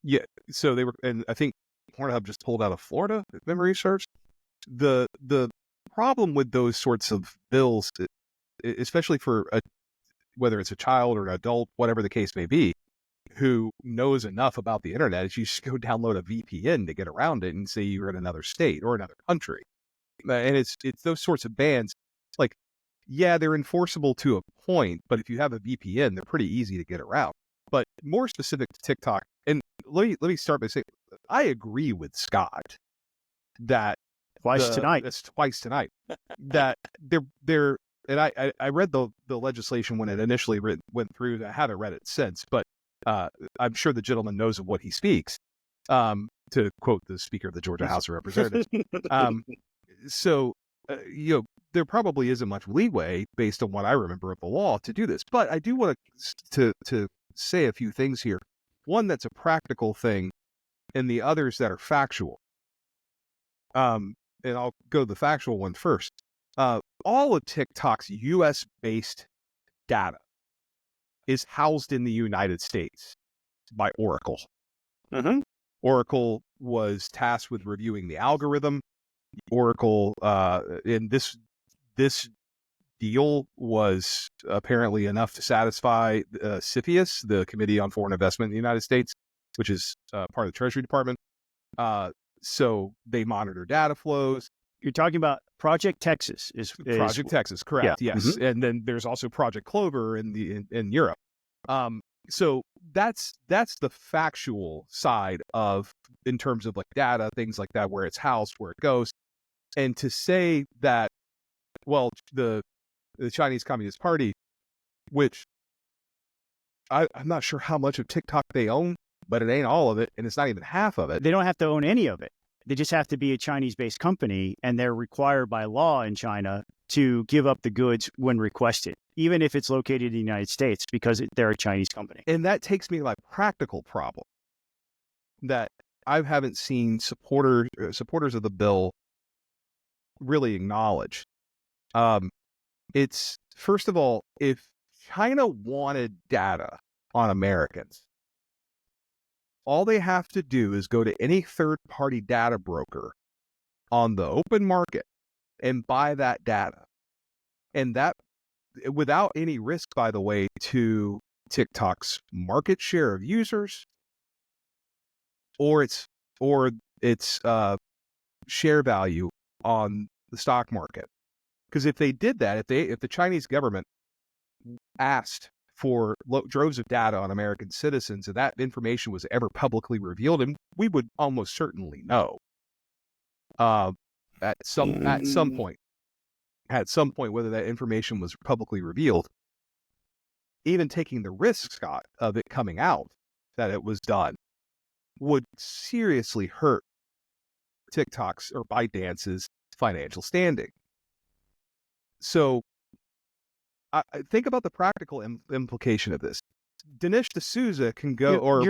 Yeah. So and I think Pornhub just pulled out of Florida, if memory serves. The problem with those sorts of bills, especially for whether it's a child or an adult, whatever the case may be, who knows enough about the internet, is you just go download a VPN to get around it and say you're in another state or another country. And it's those sorts of bans. Like, yeah, they're enforceable to a point, but if you have a VPN, they're pretty easy to get around. But more specific to TikTok, and let me start by saying, I agree with Scott that twice tonight that they're and I read the legislation when it initially went through. I haven't read it since, but I'm sure the gentleman knows of what he speaks. To quote the Speaker of the Georgia House of Representatives. So there probably isn't much leeway based on what I remember of the law to do this. But I do want to say a few things here. One that's a practical thing, and the others that are factual. And I'll go the factual one first. All of TikTok's U.S.-based data is housed in the United States by Oracle. Mm-hmm. Oracle was tasked with reviewing the algorithm. Oracle, in this deal was apparently enough to satisfy CFIUS, the Committee on Foreign Investment in the United States, which is part of the Treasury Department. So they monitor data flows. You're talking about Project Texas Project Texas, correct? Yeah. Yes, Mm-hmm. And then there's also Project Clover in Europe. So that's the factual side of, in terms of like data, things like that, where it's housed, where it goes, and to say that, well, the Chinese Communist Party, which I'm not sure how much of TikTok they own, but it ain't all of it, and it's not even half of it. They don't have to own any of it. They just have to be a Chinese-based company, and they're required by law in China to give up the goods when requested, even if it's located in the United States, because they're a Chinese company. And that takes me to my practical problem that I haven't seen supporters of the bill really acknowledge. It's, first of all, if China wanted data on Americans, all they have to do is go to any third-party data broker on the open market and buy that data. And that, without any risk, by the way, to TikTok's market share of users or its share value on the stock market. Because if they did that, if the Chinese government asked for droves of data on American citizens, and that information was ever publicly revealed, and we would almost certainly know at some point whether that information was publicly revealed. Even taking the risk, Scott, of it coming out that it was done would seriously hurt TikTok's or ByteDance's financial standing. So I think about the practical implication of this. Dinesh D'Souza can go, or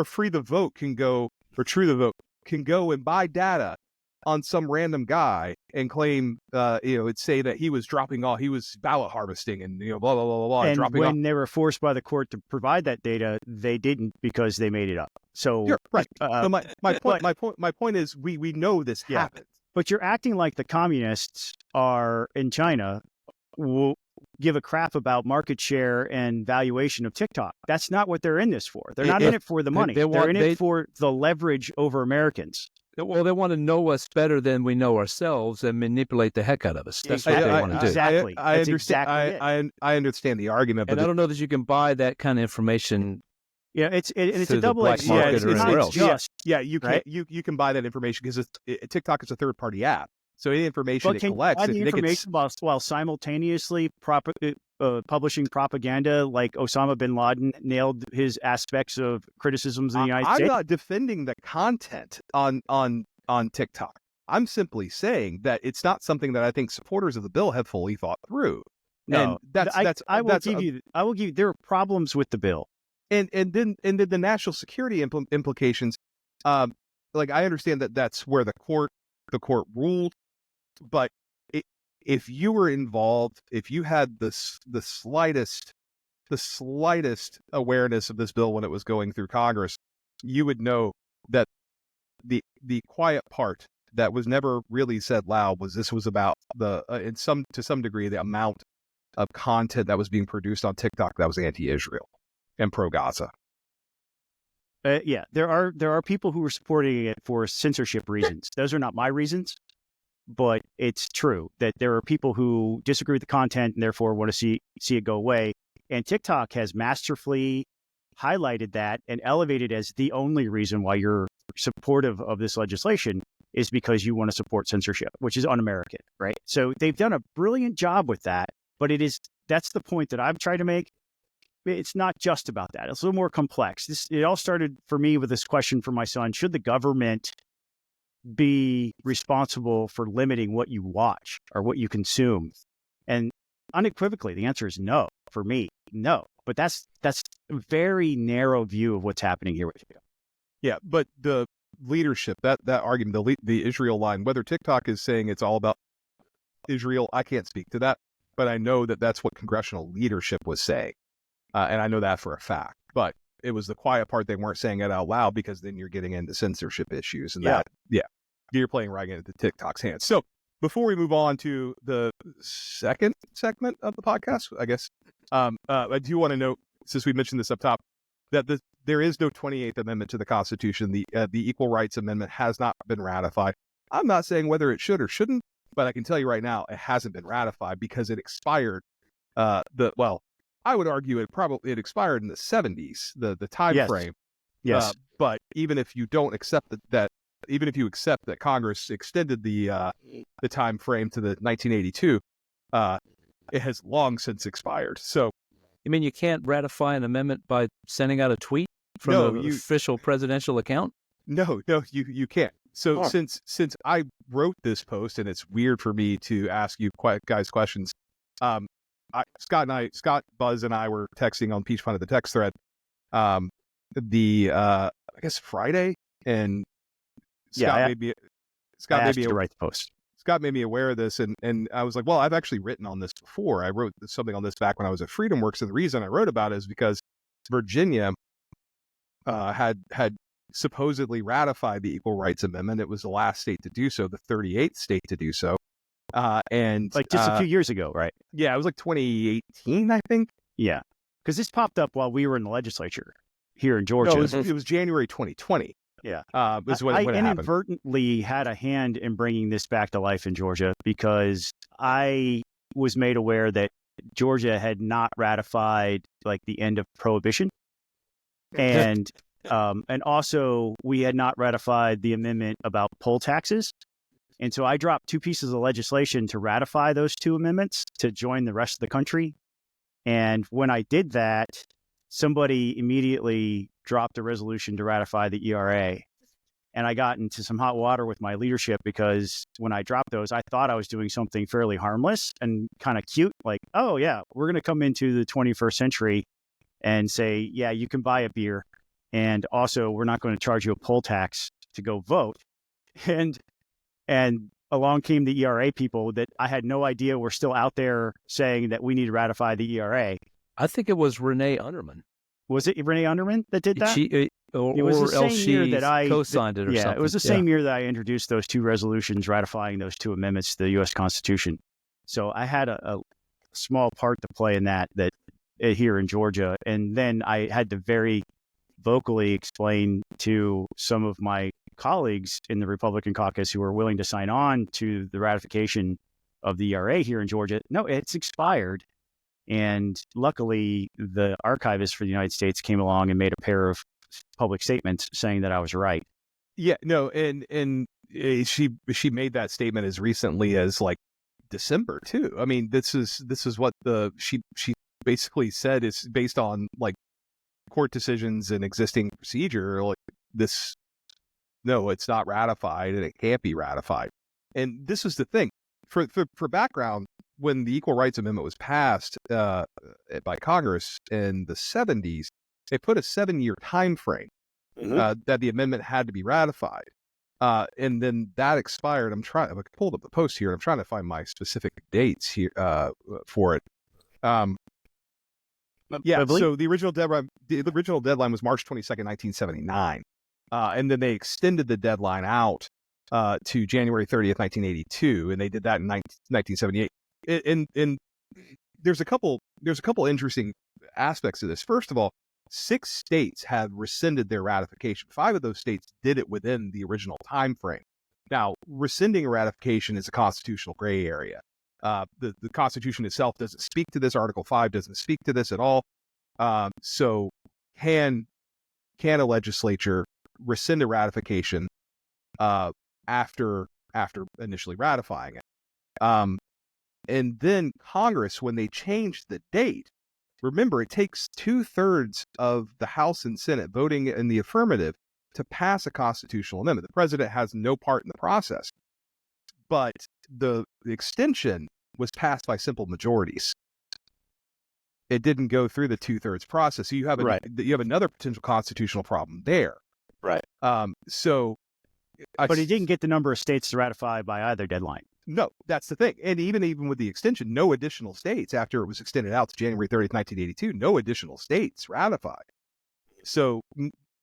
Free the Vote can go, or True the Vote can go and buy data on some random guy and claim, it'd say that he was ballot harvesting and blah blah blah blah blah. And when they were forced by the court to provide that data, they didn't, because they made it up. So you're right. So my point is, we know this happened. But you're acting like the communists are in China will give a crap about market share and valuation of TikTok. That's not what they're in this for. They're not in it for the money. They're in it for the leverage over Americans. Well, they want to know us better than we know ourselves and manipulate the heck out of us. That's what they want to do. Exactly. I understand the argument, but I don't know that you can buy that kind of information. Yeah, it's a double-edged sword. You can buy that information because TikTok is a third-party app. So any information it collects, the information while simultaneously publishing propaganda like Osama bin Laden nailed his aspects of criticisms in the United States. I'm not defending the content on TikTok. I'm simply saying that it's not something that I think supporters of the bill have fully thought through. No, I will give you. There are problems with the bill, and then the national security implications. Like, I understand that that's where the court ruled. But if you were involved, if you had the slightest awareness of this bill when it was going through Congress, you would know that the quiet part that was never really said loud was about to some degree the amount of content that was being produced on TikTok that was anti-Israel and pro-Gaza. There are people who are supporting it for censorship reasons. Those are not my reasons. But it's true that there are people who disagree with the content and therefore want to see it go away. And TikTok has masterfully highlighted that and elevated as the only reason why you're supportive of this legislation is because you want to support censorship, which is un-American, right? So they've done a brilliant job with that. But that's the point that I've tried to make. It's not just about that. It's a little more complex. It all started for me with this question from my son: should the government be responsible for limiting what you watch or what you consume? And unequivocally, the answer is no. For me, no. But that's a very narrow view of what's happening here with you. Yeah, but the leadership, that argument, the Israel line, whether TikTok is saying it's all about Israel, I can't speak to that. But I know that that's what congressional leadership was saying, and I know that for a fact. But it was the quiet part; they weren't saying it out loud, because then you're getting into censorship issues, and you're playing right into TikTok's hands. So before we move on to the second segment of the podcast, I guess, I do want to note, since we mentioned this up top, that there is no 28th Amendment to the Constitution. The Equal Rights Amendment has not been ratified. I'm not saying whether it should or shouldn't, but I can tell you right now it hasn't been ratified because it expired. I would argue it expired in the 70s, the time frame. Yes. But even if you don't accept even if you accept that Congress extended the time frame to the 1982, it has long since expired. So, You mean you can't ratify an amendment by sending out a tweet from the official presidential account? No, you can't. So since I wrote this post, and it's weird for me to ask you guys questions, Scott, Buzz, and I were texting on Peach Fun of the text thread, I guess Friday, and Scott made me write the post. Scott made me aware of this, and I was like, well, I've actually written on this before. I wrote something on this back when I was at FreedomWorks, and the reason I wrote about it is because Virginia had supposedly ratified the Equal Rights Amendment. It was the last state to do so, the 38th state to do so. And like just a few years ago, right? Yeah, it was like 2018, I think. Yeah, because this popped up while we were in the legislature here in Georgia. No, it was January 2020. Yeah, is when it inadvertently had a hand in bringing this back to life in Georgia because I was made aware that Georgia had not ratified like the end of Prohibition, and also we had not ratified the amendment about poll taxes. And so I dropped two pieces of legislation to ratify those two amendments to join the rest of the country. And when I did that, somebody immediately dropped a resolution to ratify the ERA. And I got into some hot water with my leadership because when I dropped those, I thought I was doing something fairly harmless and kind of cute. Like, oh, yeah, we're going to come into the 21st century and say, yeah, you can buy a beer. And also, we're not going to charge you a poll tax to go vote. And along came the ERA people that I had no idea were still out there saying that we need to ratify the ERA. I think it was Renee Underman. Was it Renee Underman that did that? It was the same year that I co-signed it or something. Yeah, it was the same year that I introduced those two resolutions ratifying those two amendments to the U.S. Constitution. So I had a small part to play in that here in Georgia. And then I had to very vocally explain to some of my colleagues in the Republican caucus who were willing to sign on to the ratification of the ERA here in Georgia. No, it's expired. And luckily, the archivist for the United States came along and made a pair of public statements saying that I was right. Yeah, no, and she made that statement as recently as like December too. I mean, this is what she basically said is based on like court decisions and existing procedure. Like this, no, it's not ratified and it can't be ratified. And this is the thing for background. When the Equal Rights Amendment was passed by Congress in the 70s, they put a 7-year time frame that the amendment had to be ratified. And then that expired. I pulled up the post here. I'm trying to find my specific dates here for it. So the original deadline was March 22nd, 1979. And then they extended the deadline out to January 30th, 1982, and they did that in 1978. And there's a couple interesting aspects of this. First of all, 6 states have rescinded their ratification. 5 of those states did it within the original time frame. Now, rescinding a ratification is a constitutional gray area. The Constitution itself doesn't speak to this. Article 5 doesn't speak to this at all. So can a legislature rescind a ratification after initially ratifying it? And then Congress, when they changed the date, remember, it takes 2/3 of the House and Senate voting in the affirmative to pass a constitutional amendment. The president has no part in the process. But the extension was passed by simple majorities. It didn't go through the 2/3 process. So you have another potential constitutional problem there. Right. But he didn't get the number of states to ratify by either deadline. No, that's the thing. And even with the extension, no additional states, after it was extended out to January 30th, 1982, no additional states ratified. So,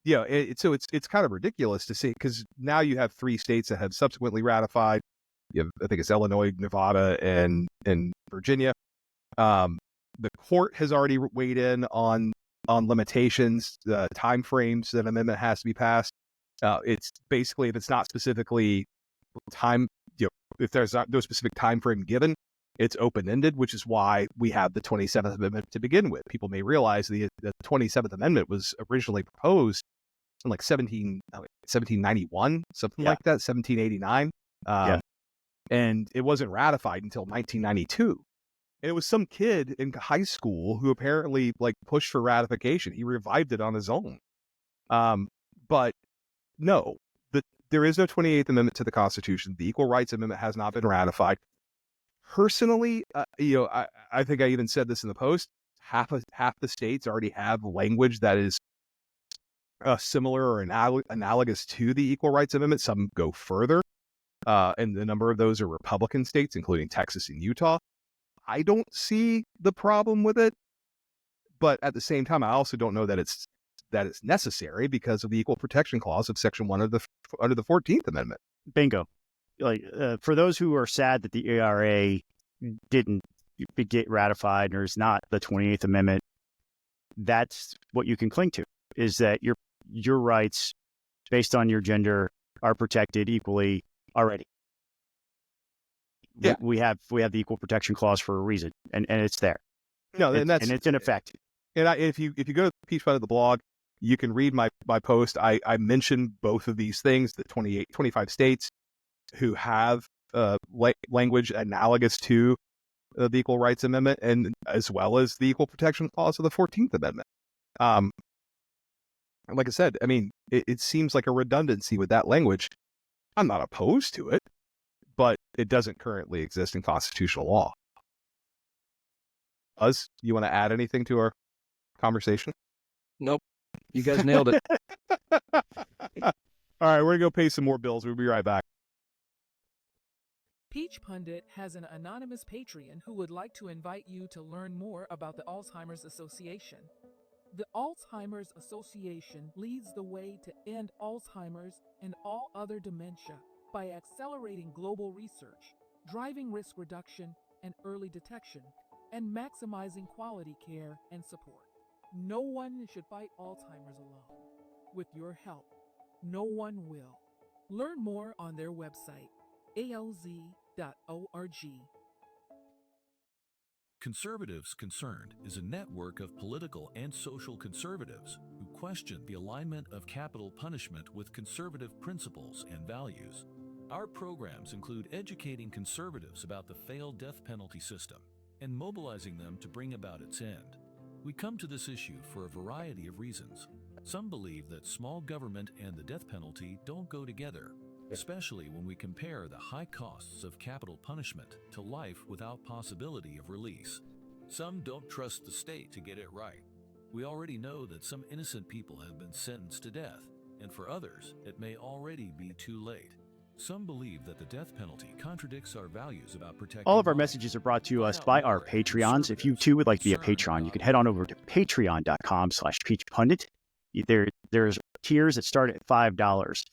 yeah, it's kind of ridiculous to see, because now you have 3 states that have subsequently ratified. You have, I think it's Illinois, Nevada, and Virginia. The court has already weighed in on on limitations, the time frames that an amendment has to be passed. It's basically, if it's not specifically time, if there's not no specific time frame given, it's open-ended, which is why we have the 27th Amendment to begin with. People may realize the 27th Amendment was originally proposed in like 1791, something like that, 1789. And it wasn't ratified until 1992. And it was some kid in high school who apparently like pushed for ratification. He revived it on his own. But no, there is no 28th Amendment to the Constitution. The Equal Rights Amendment has not been ratified. Personally, I think I even said this in the post. Half the states already have language that is similar or analogous to the Equal Rights Amendment. Some go further, and a number of those are Republican states, including Texas and Utah. I don't see the problem with it, but at the same time, I also don't know that it's necessary because of the Equal Protection Clause of Section 1 under the 14th Amendment. Bingo. Like for those who are sad that the ARA didn't get ratified or is not the 28th Amendment, that's what you can cling to, is that your rights based on your gender are protected equally already. Yeah. We have the Equal Protection Clause for a reason, and it's there. No, and it's in effect. And if you go to the Peach Fund of the blog, you can read my post. I mentioned both of these things, the 25 states who have language analogous to the Equal Rights Amendment, and as well as the Equal Protection Clause of the 14th Amendment. Like I said, I mean, it seems like a redundancy with that language. I'm not opposed to it, but it doesn't currently exist in constitutional law. Buzz, you want to add anything to our conversation? Nope. You guys nailed it. All right, we're going to go pay some more bills. We'll be right back. Peach Pundit has an anonymous Patreon who would like to invite you to learn more about the Alzheimer's Association. The Alzheimer's Association leads the way to end Alzheimer's and all other dementia by accelerating global research, driving risk reduction and early detection, and maximizing quality care and support. No one should fight Alzheimer's alone. With your help, no one will. Learn more on their website, alz.org. Conservatives Concerned is a network of political and social conservatives who question the alignment of capital punishment with conservative principles and values. Our programs include educating conservatives about the failed death penalty system and mobilizing them to bring about its end. We come to this issue for a variety of reasons. Some believe that small government and the death penalty don't go together, especially when we compare the high costs of capital punishment to life without possibility of release. Some don't trust the state to get it right. We already know that some innocent people have been sentenced to death, and for others, it may already be too late. Some believe that the death penalty contradicts our values about protecting. All of our messages are brought to us by our Patreons. If you too would like to be a Patreon, you can head on over to patreon.com/peachpundit. There's tiers that start at $5.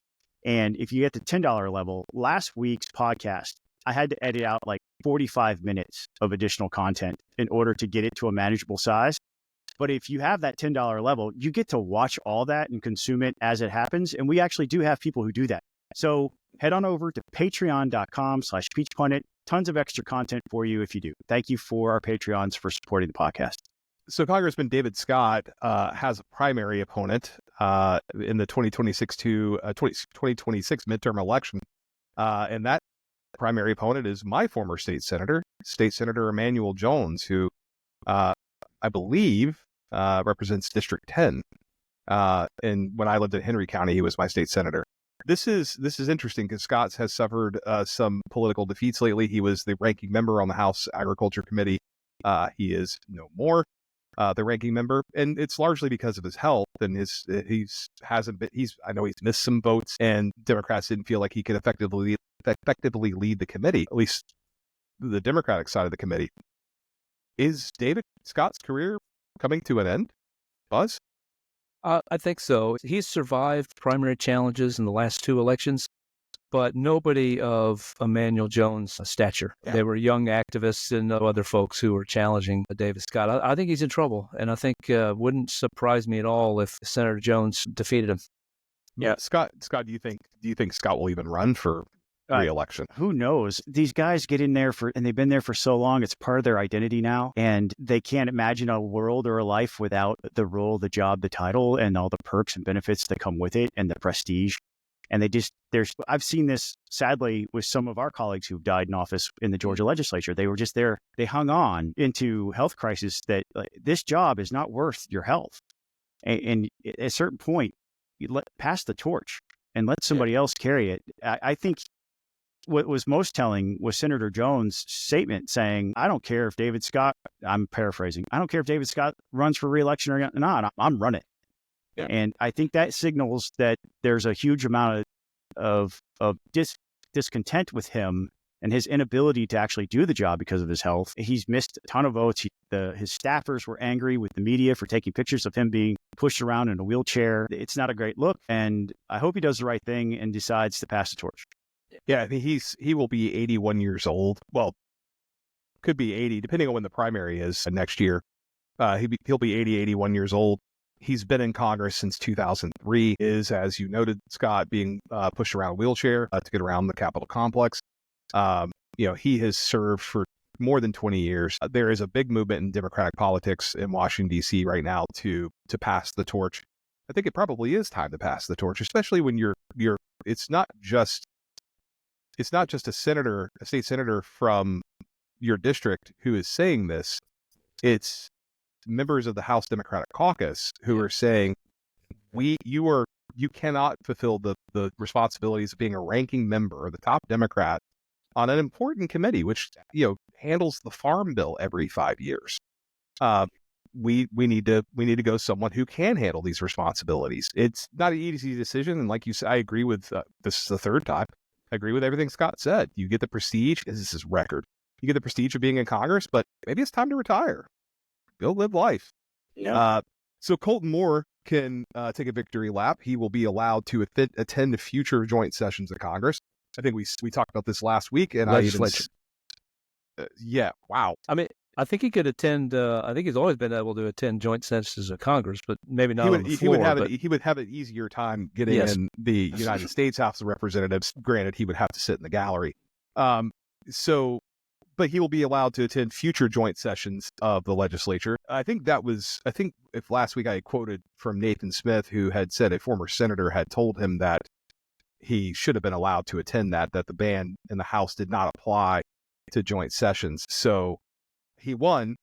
And if you get the $10 level, last week's podcast, I had to edit out like 45 minutes of additional content in order to get it to a manageable size. But if you have that $10 level, you get to watch all that and consume it as it happens. And we actually do have people who do that. So head on over to patreon.com/peachpundit. Tons of extra content for you if you do. Thank you for our Patreons for supporting the podcast. So Congressman David Scott has a primary opponent in the 2026 midterm election. And that primary opponent is my former State Senator Emanuel Jones, who I believe represents District 10. And when I lived in Henry County, he was my state senator. This is interesting because Scott has suffered some political defeats lately. He was the ranking member on the House Agriculture Committee. He is no more the ranking member, and it's largely because of his health. And I know he's missed some votes, and Democrats didn't feel like he could effectively lead the committee, at least the Democratic side of the committee. Is David Scott's career coming to an end, Buzz? I think so. He's survived primary challenges in the last two elections, but nobody of Emmanuel Jones' stature. Yeah. They were young activists and other folks who were challenging David Scott. I think he's in trouble, and I think wouldn't surprise me at all if Senator Jones defeated him. Yeah, Scott, do you think Scott will even run for re-election? Who knows? These guys get in there and they've been there for so long, it's part of their identity now, and they can't imagine a world or a life without the role, the job, the title, and all the perks and benefits that come with it, and the prestige. And I've seen this sadly with some of our colleagues who've died in office in the Georgia legislature. They were just there. They hung on into health crisis that this job is not worth your health. And at a certain point, you pass the torch and let somebody else carry it. I think what was most telling was Senator Jones' statement saying, I don't care if David Scott, I'm paraphrasing, I don't care if David Scott runs for re-election or not, I'm running. Yeah. And I think that signals that there's a huge amount of discontent with him and his inability to actually do the job because of his health. He's missed a ton of votes. His staffers were angry with the media for taking pictures of him being pushed around in a wheelchair. It's not a great look. And I hope he does the right thing and decides to pass the torch. Yeah, I think he will be 81 years old. Well, could be 80, depending on when the primary is next year. He'll be 80, 81 years old. He's been in Congress since 2003, is, as you noted, Scott, being pushed around a wheelchair to get around the Capitol complex. He has served for more than 20 years. There is a big movement in Democratic politics in Washington, D.C. right now to pass the torch. I think it probably is time to pass the torch, especially when it's not just a state senator from your district who is saying this. It's members of the House Democratic Caucus who are saying, you cannot fulfill the responsibilities of being a ranking member, the top Democrat on an important committee, which handles the farm bill every 5 years. We need to go someone who can handle these responsibilities. It's not an easy decision, and like you said, I agree with this is the third time. I agree with everything Scott said. You get the prestige. This is record. You get the prestige of being in Congress, but maybe it's time to retire. Go live life. Yeah. So Colton Moore can take a victory lap. He will be allowed to attend future joint sessions of Congress. I think we talked about this last week, and legislature. Wow. I mean, I think he could attend. I think he's always been able to attend joint sessions of Congress, but maybe not on the floor. He would have an easier time getting in the United States House of Representatives. Granted, he would have to sit in the gallery. But he will be allowed to attend future joint sessions of the legislature. I think if last week I quoted from Nathan Smith, who had said a former senator had told him that he should have been allowed to attend that the ban in the House did not apply to joint sessions. So he won.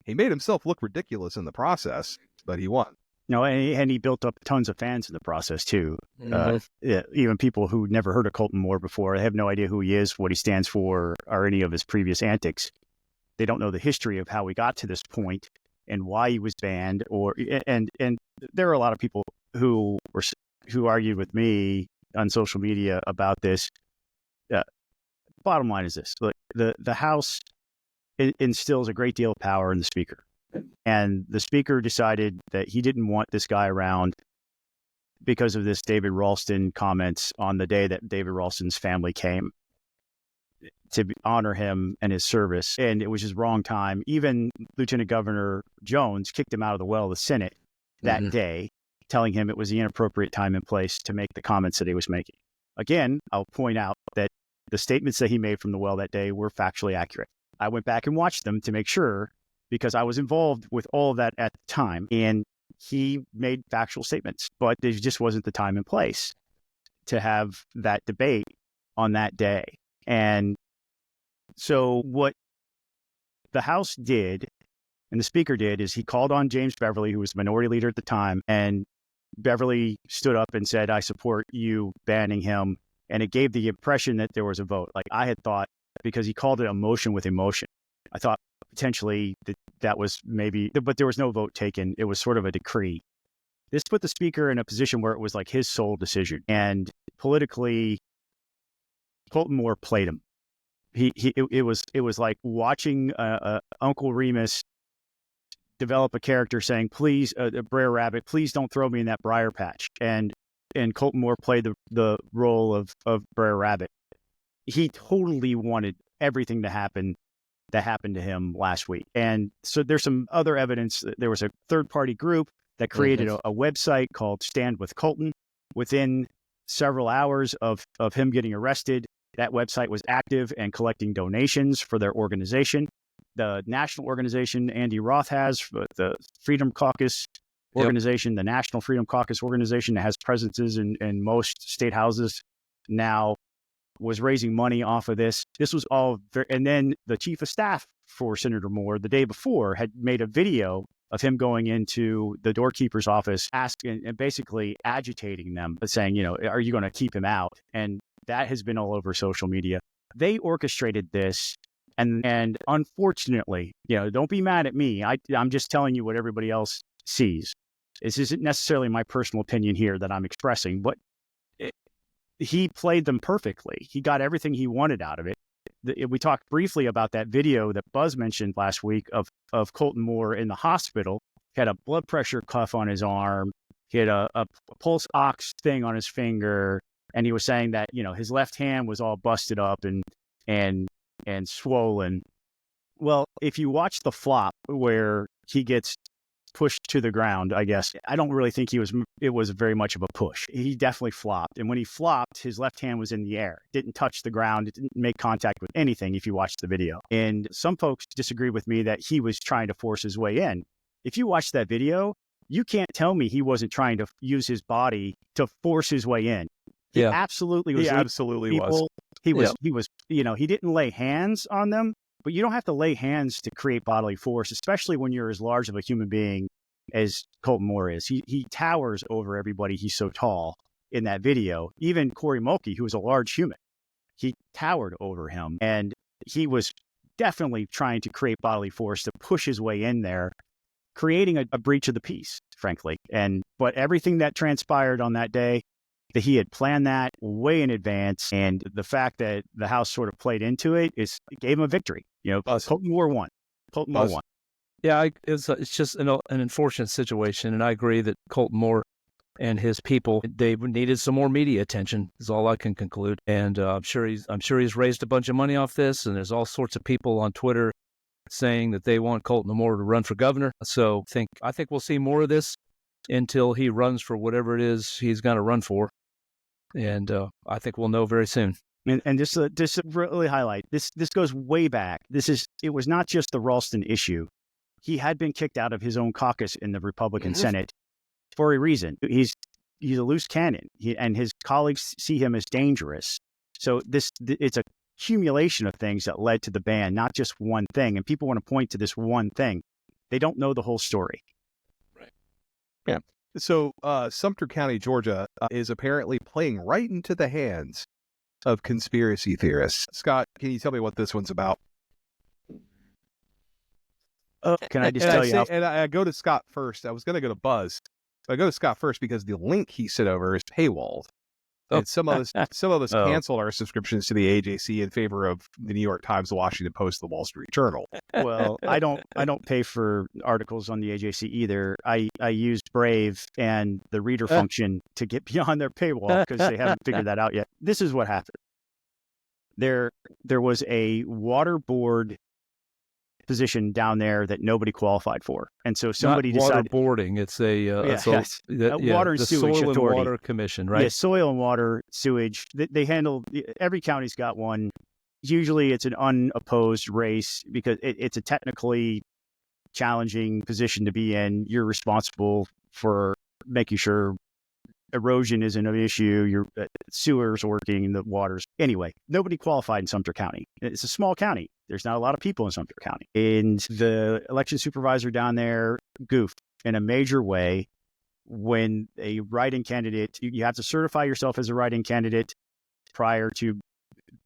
He made himself look ridiculous in the process, but he won. No, and he built up tons of fans in the process, too. Even people who never heard of Colton Moore before, they have no idea who he is, what he stands for, or any of his previous antics. They don't know the history of how we got to this point and why he was banned. And there are a lot of people who argued with me on social media about this. Bottom line is this. Look, the House instills a great deal of power in the Speaker. And the Speaker decided that he didn't want this guy around because of this David Ralston comments on the day that David Ralston's family came to honor him and his service. And it was his wrong time. Even Lieutenant Governor Jones kicked him out of the well of the Senate that day, telling him it was the inappropriate time and place to make the comments that he was making. Again, I'll point out that the statements that he made from the well that day were factually accurate. I went back and watched them to make sure, because I was involved with all of that at the time, and he made factual statements, but there just wasn't the time and place to have that debate on that day. And so what the House did, and the Speaker did, is he called on James Beverly, who was the minority leader at the time, and Beverly stood up and said, I support you banning him. And it gave the impression that there was a vote. Like I had thought, because he called it a motion with emotion, I thought potentially that was maybe, but there was no vote taken. It was sort of a decree. This put the Speaker in a position where it was like his sole decision. And politically, Colton Moore played him. It was like watching Uncle Remus develop a character saying, please, Brer Rabbit, please don't throw me in that briar patch. And and Colton Moore played the role of Brer Rabbit. He totally wanted everything to happen that happened to him last week. And so there's some other evidence. There was a third-party group that created a website called Stand With Colton. Within several hours of him getting arrested, that website was active and collecting donations for their organization. The national organization Andy Roth has, the Freedom Caucus organization, the National Freedom Caucus organization that has presences in most state houses now, was raising money off of this. This was all and then the chief of staff for Senator Moore the day before had made a video of him going into the doorkeeper's office, asking and basically agitating them, saying, are you going to keep him out? And that has been all over social media. They orchestrated this. And unfortunately, don't be mad at me. I'm just telling you what everybody else sees. This isn't necessarily my personal opinion here that I'm expressing, but he played them perfectly. He got everything he wanted out of it. We talked briefly about that video that Buzz mentioned last week of Colton Moore in the hospital. He had a blood pressure cuff on his arm. He had a pulse ox thing on his finger. And he was saying that, his left hand was all busted up and swollen. Well, if you watch the flop where he gets pushed to the ground, I guess, I don't really think it was very much of a push. He definitely flopped. And when he flopped, his left hand was in the air. It didn't touch the ground. It didn't make contact with anything if you watch the video. And some folks disagree with me that he was trying to force his way in. If you watch that video, you can't tell me he wasn't trying to use his body to force his way in. He absolutely was. He absolutely was. He was, he didn't lay hands on them, but you don't have to lay hands to create bodily force, especially when you're as large of a human being as Colton Moore is. He towers over everybody. He's so tall in that video. Even Corey Mulkey, who was a large human, he towered over him. And he was definitely trying to create bodily force to push his way in there, creating a breach of the peace, frankly. But everything that transpired on that day, that he had planned that way in advance, and the fact that the House sort of played into it gave him a victory. Colton Moore won. Colton Moore won. Yeah, it's just an unfortunate situation, and I agree that Colton Moore and his people, they needed some more media attention. Is all I can conclude. And I'm sure he's raised a bunch of money off this, and there's all sorts of people on Twitter saying that they want Colton Moore to run for governor. So I think we'll see more of this until he runs for whatever it is he's going to run for. And I think we'll know very soon. And just to really highlight, this goes way back. It was not just the Ralston issue. He had been kicked out of his own caucus in the Republican Senate for a reason. He's a loose cannon, and his colleagues see him as dangerous. So it's a accumulation of things that led to the ban, not just one thing. And people want to point to this one thing. They don't know the whole story. Right. Yeah. So Sumter County, Georgia, is apparently playing right into the hands of conspiracy theorists. Scott, can you tell me what this one's about? Can I just tell you? And I go to Scott first. I was going to go to Buzz. So I go to Scott first because the link he sent over is paywalled. And some of us canceled our subscriptions to the AJC in favor of the New York Times, the Washington Post, the Wall Street Journal. Well, I don't pay for articles on the AJC either. I use Brave and the reader function to get beyond their paywall because they haven't figured that out yet. This is what happened. There was a water board position down there that nobody qualified for, and so somebody decided waterboarding. It's Water and Sewage Soil Authority. and Water Commission, right? Yeah, soil and water, sewage. They handle, every county's got one. Usually, it's an unopposed race because it's a technically challenging position to be in. You're responsible for making sure erosion isn't an issue. Your sewers working, the waters. Anyway, nobody qualified in Sumter County. It's a small county. There's not a lot of people in Sumter County. And the election supervisor down there goofed in a major way. When a write-in candidate, you have to certify yourself as a write-in candidate prior to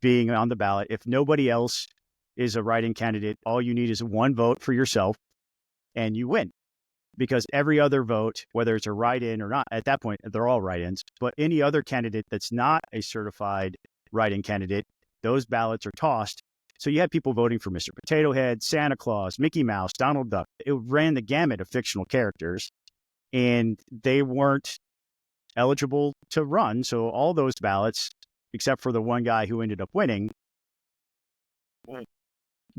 being on the ballot. If nobody else is a write-in candidate, all you need is one vote for yourself and you win. Because every other vote, whether it's a write-in or not, at that point, they're all write-ins. But any other candidate that's not a certified write-in candidate, those ballots are tossed. So you had people voting for Mr. Potato Head, Santa Claus, Mickey Mouse, Donald Duck. It ran the gamut of fictional characters, and they weren't eligible to run. So all those ballots, except for the one guy who ended up winning,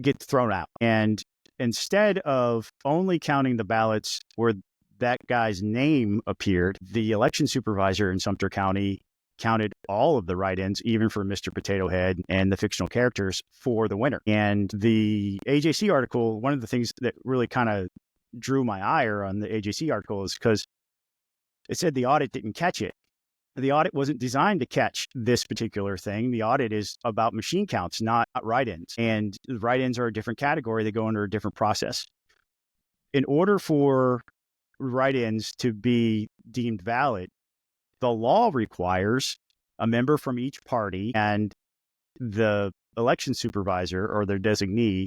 get thrown out. And instead of only counting the ballots where that guy's name appeared, the election supervisor in Sumter County counted all of the write-ins, even for Mr. Potato Head and the fictional characters, for the winner. And the AJC article, one of the things that really kind of drew my ire on the AJC article is because it said the audit didn't catch it. The audit wasn't designed to catch this particular thing. The audit is about machine counts, not write-ins. And write-ins are a different category. They go under a different process. In order for write-ins to be deemed valid, the law requires a member from each party and the election supervisor or their designee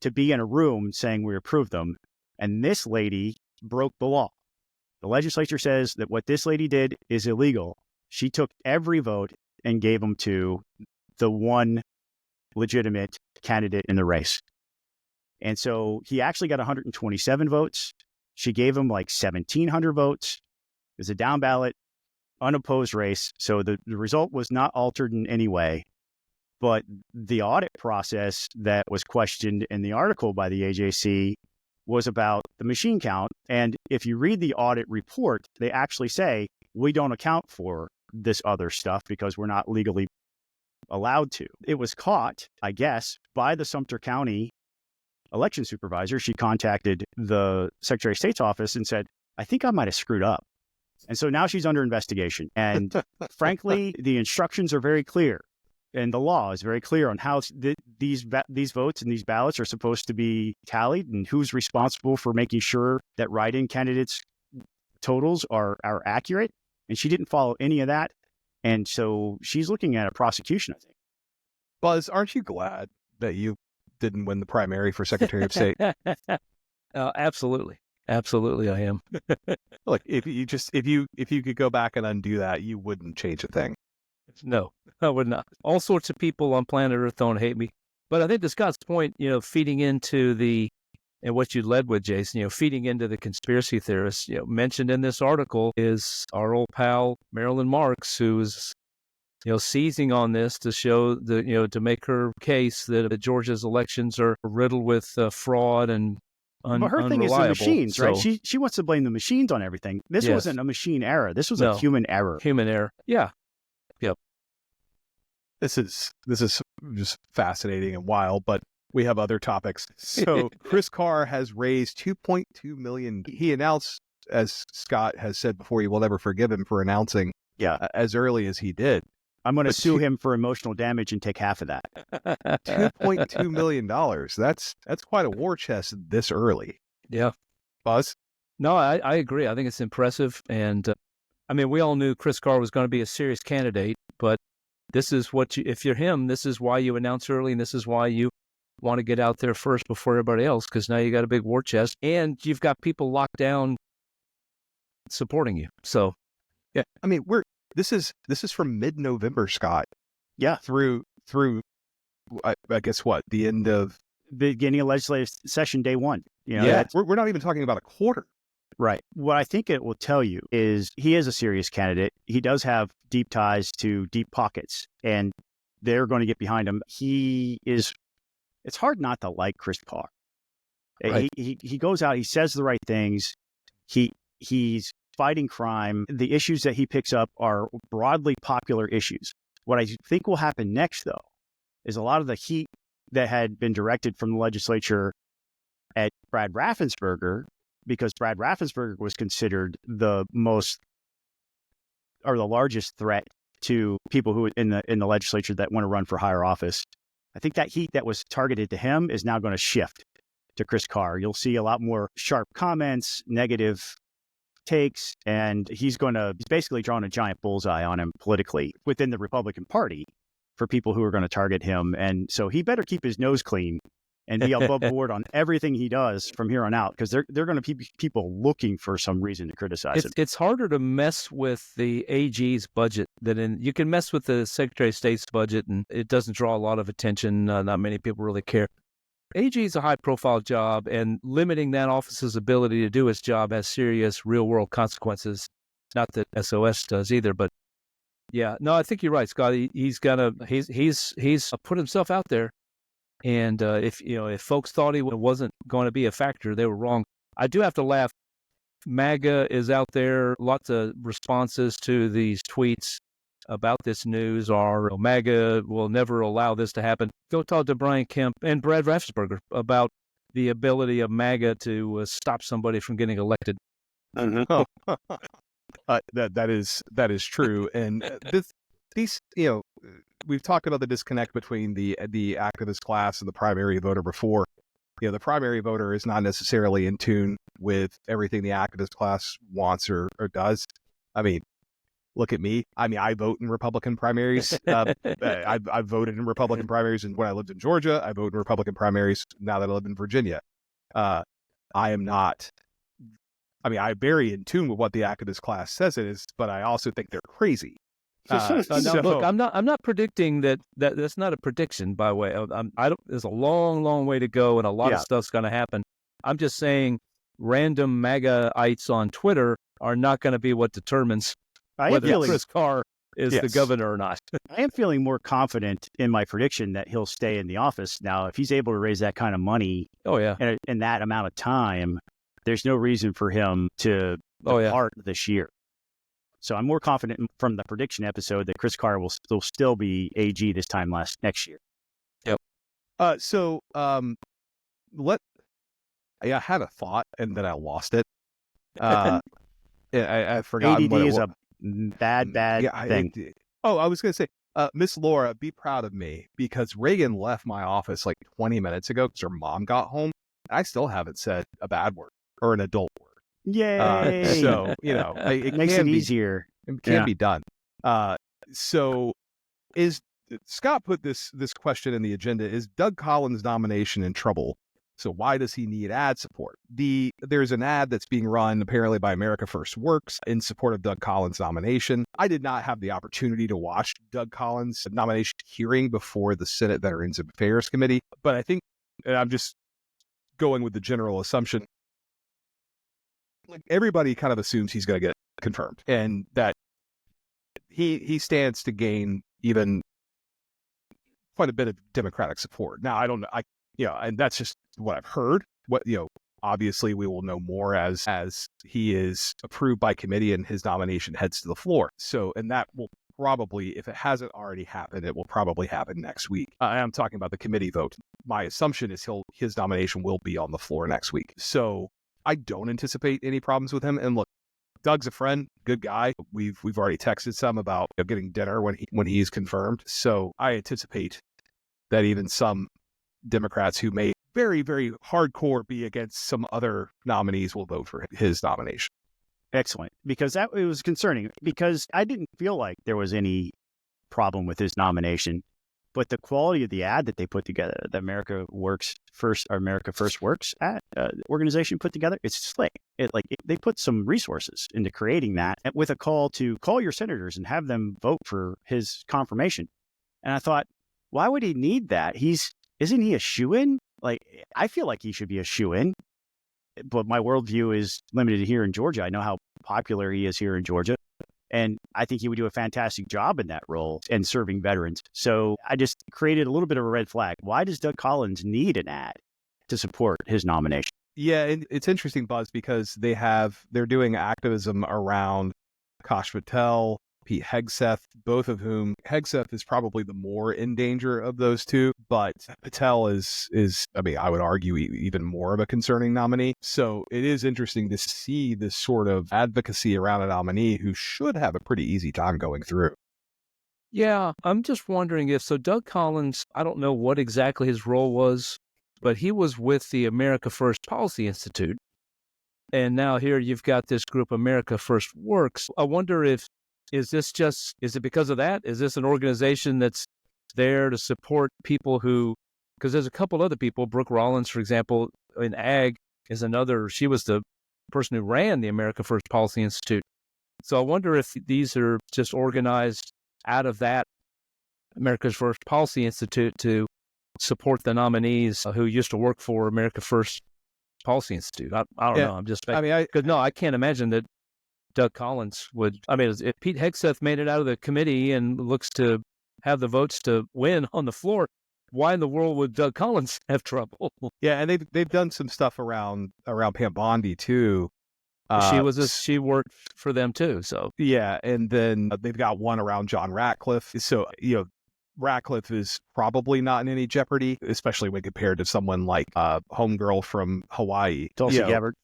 to be in a room saying we approve them. And this lady broke the law. The legislature says that what this lady did is illegal. She took every vote and gave them to the one legitimate candidate in the race. And so he actually got 127 votes. She gave him like 1,700 votes. It was a down ballot, unopposed race. So the result was not altered in any way. But the audit process that was questioned in the article by the AJC was about the machine count. And if you read the audit report, they actually say, we don't account for this other stuff because we're not legally allowed to. It was caught, I guess, by the Sumter County election supervisor. She contacted the Secretary of State's office and said, I think I might have screwed up. And so now she's under investigation. And frankly, the instructions are very clear. And the law is very clear on how these votes and these ballots are supposed to be tallied and who's responsible for making sure that write-in candidates' totals are accurate. And she didn't follow any of that. And so she's looking at a prosecution, I think. Buzz, aren't you glad that you didn't win the primary for Secretary of State? Absolutely. Absolutely, I am. Look, if you could go back and undo that, you wouldn't change a thing. No, I would not. All sorts of people on planet Earth don't hate me. But I think to Scott's point, feeding into and what you led with, Jason, feeding into the conspiracy theorists, mentioned in this article is our old pal, Marilyn Marks, who is, seizing on this to show to make her case that Georgia's elections are riddled with fraud and but her thing is the machines, right? She wants to blame the machines on everything. This wasn't a machine error. This was a human error. Human error. Yeah. Yep. This is just fascinating and wild, but we have other topics. So Chris Carr has raised $2.2 million. He announced, as Scott has said before, he will never forgive him for announcing as early as he did. I'm going to sue him for emotional damage and take half of that. $2.2 million. That's quite a war chest this early. Yeah. Buzz? No, I agree. I think it's impressive. And we all knew Chris Carr was going to be a serious candidate, but this is if you're him, this is why you announce early, and this is why you want to get out there first before everybody else, because now you got a big war chest and you've got people locked down supporting you. So, yeah, this is from mid-November, Scott. Yeah, through I guess what, the end of beginning of legislative session, day one. We're not even talking about a quarter. Right. What I think it will tell you is he is a serious candidate. He does have deep ties to deep pockets, and they're going to get behind him. It's hard not to like Chris Carr. Right. He goes out, he says the right things. He's fighting crime. The issues that he picks up are broadly popular issues. What I think will happen next, though, is a lot of the heat that had been directed from the legislature at Brad Raffensperger, because Brad Raffensperger was considered the largest threat to people who in the legislature that want to run for higher office. I think that heat that was targeted to him is now going to shift to Chris Carr. You'll see a lot more sharp comments, negative takes, and he's basically drawing a giant bullseye on him politically within the Republican Party for people who are going to target him. And so he better keep his nose clean and be above board on everything he does from here on out, because they're going to be people looking for some reason to criticize him. It's harder to mess with the AG's budget you can mess with the Secretary of State's budget, and it doesn't draw a lot of attention. Not many people really care. AG is a high-profile job, and limiting that office's ability to do its job has serious real-world consequences. Not that SOS does either, but yeah, no, I think you're right, Scott. He's put himself out there, and if folks thought he wasn't going to be a factor, they were wrong. I do have to laugh. MAGA is out there. Lots of responses to these tweets about this news are MAGA will never allow this to happen. Go talk to Brian Kemp and Brad Raffensperger about the ability of MAGA to stop somebody from getting elected. That is true, and these we've talked about the disconnect between the activist class and the primary voter before. The primary voter is not necessarily in tune with everything the activist class wants or does. I mean, look at me. I mean, I vote in Republican primaries. I've voted in Republican primaries when I lived in Georgia. I vote in Republican primaries now that I live in Virginia. I am not. I mean, I'm very in tune with what the activist class says it is, but I also think they're crazy. Look, I'm not predicting that. That's not a prediction, by the way. There's a long way to go, and a lot of stuff's going to happen. I'm just saying, random MAGAites on Twitter are not going to be what determines whether Chris Carr is the governor or not. I am feeling more confident in my prediction that he'll stay in the office. Now, if he's able to raise that kind of money in that amount of time, there's no reason for him to depart this year. So I'm more confident from the prediction episode that Chris Carr will still be AG this time next year. Yep. I had a thought and then I lost it. I forgot. ADD is a bad thing. I was going to say, Miss Laura, be proud of me because Reagan left my office like 20 minutes ago because her mom got home. I still haven't said a bad word or an adult word. Yay! So it makes it easier. It can be done. So Scott put this question in the agenda: is Doug Collins' nomination in trouble? So why does he need ad support? There's an ad that's being run apparently by America First Works in support of Doug Collins' nomination. I did not have the opportunity to watch Doug Collins' nomination hearing before the Senate Veterans Affairs Committee, but I think, and I'm just going with the general assumption, like everybody kind of assumes he's going to get confirmed and that he stands to gain even quite a bit of Democratic support. Now, I don't know. And that's just what I've heard. Obviously we will know more as he is approved by committee and his nomination heads to the floor. So, and that will probably, if it hasn't already happened, it will probably happen next week. I'm talking about the committee vote. My assumption is his nomination will be on the floor next week. So I don't anticipate any problems with him. And look, Doug's a friend, good guy. We've already texted some about getting dinner when he's confirmed. So I anticipate that even some Democrats who may very, very hardcore be against some other nominees will vote for his nomination. Excellent. Because it was concerning because I didn't feel like there was any problem with his nomination. But the quality of the ad that they put together, the America First Works ad organization put together, it's slick. They put some resources into creating that with a call to call your senators and have them vote for his confirmation. And I thought, why would he need that? Isn't he a shoo-in? I feel like he should be a shoo-in. But my worldview is limited here in Georgia. I know how popular he is here in Georgia. And I think he would do a fantastic job in that role and serving veterans. So I just created a little bit of a red flag. Why does Doug Collins need an ad to support his nomination? Yeah, it's interesting, Buzz, because they're doing activism around Kash Patel, Pete Hegseth, both of whom Hegseth is probably the more in danger of those two, but Patel is I would argue even more of a concerning nominee. So it is interesting to see this sort of advocacy around a nominee who should have a pretty easy time going through. Yeah, I'm just wondering Doug Collins, I don't know what exactly his role was, but he was with the America First Policy Institute. And now here you've got this group, America First Works. I wonder is it because of that? Is this an organization that's there to support people because there's a couple other people, Brooke Rollins, for example, in ag is another, she was the person who ran the America First Policy Institute. So I wonder if these are just organized out of that America's First Policy Institute to support the nominees who used to work for America First Policy Institute. I don't know. I'm just, I can't imagine that Doug Collins would. I mean, if Pete Hegseth made it out of the committee and looks to have the votes to win on the floor, why in the world would Doug Collins have trouble? Yeah, and they've done some stuff around Pam Bondi too. She worked for them too. So yeah, and then they've got one around John Ratcliffe. So Ratcliffe is probably not in any jeopardy, especially when compared to someone like homegirl from Hawaii, Tulsi Gabbard.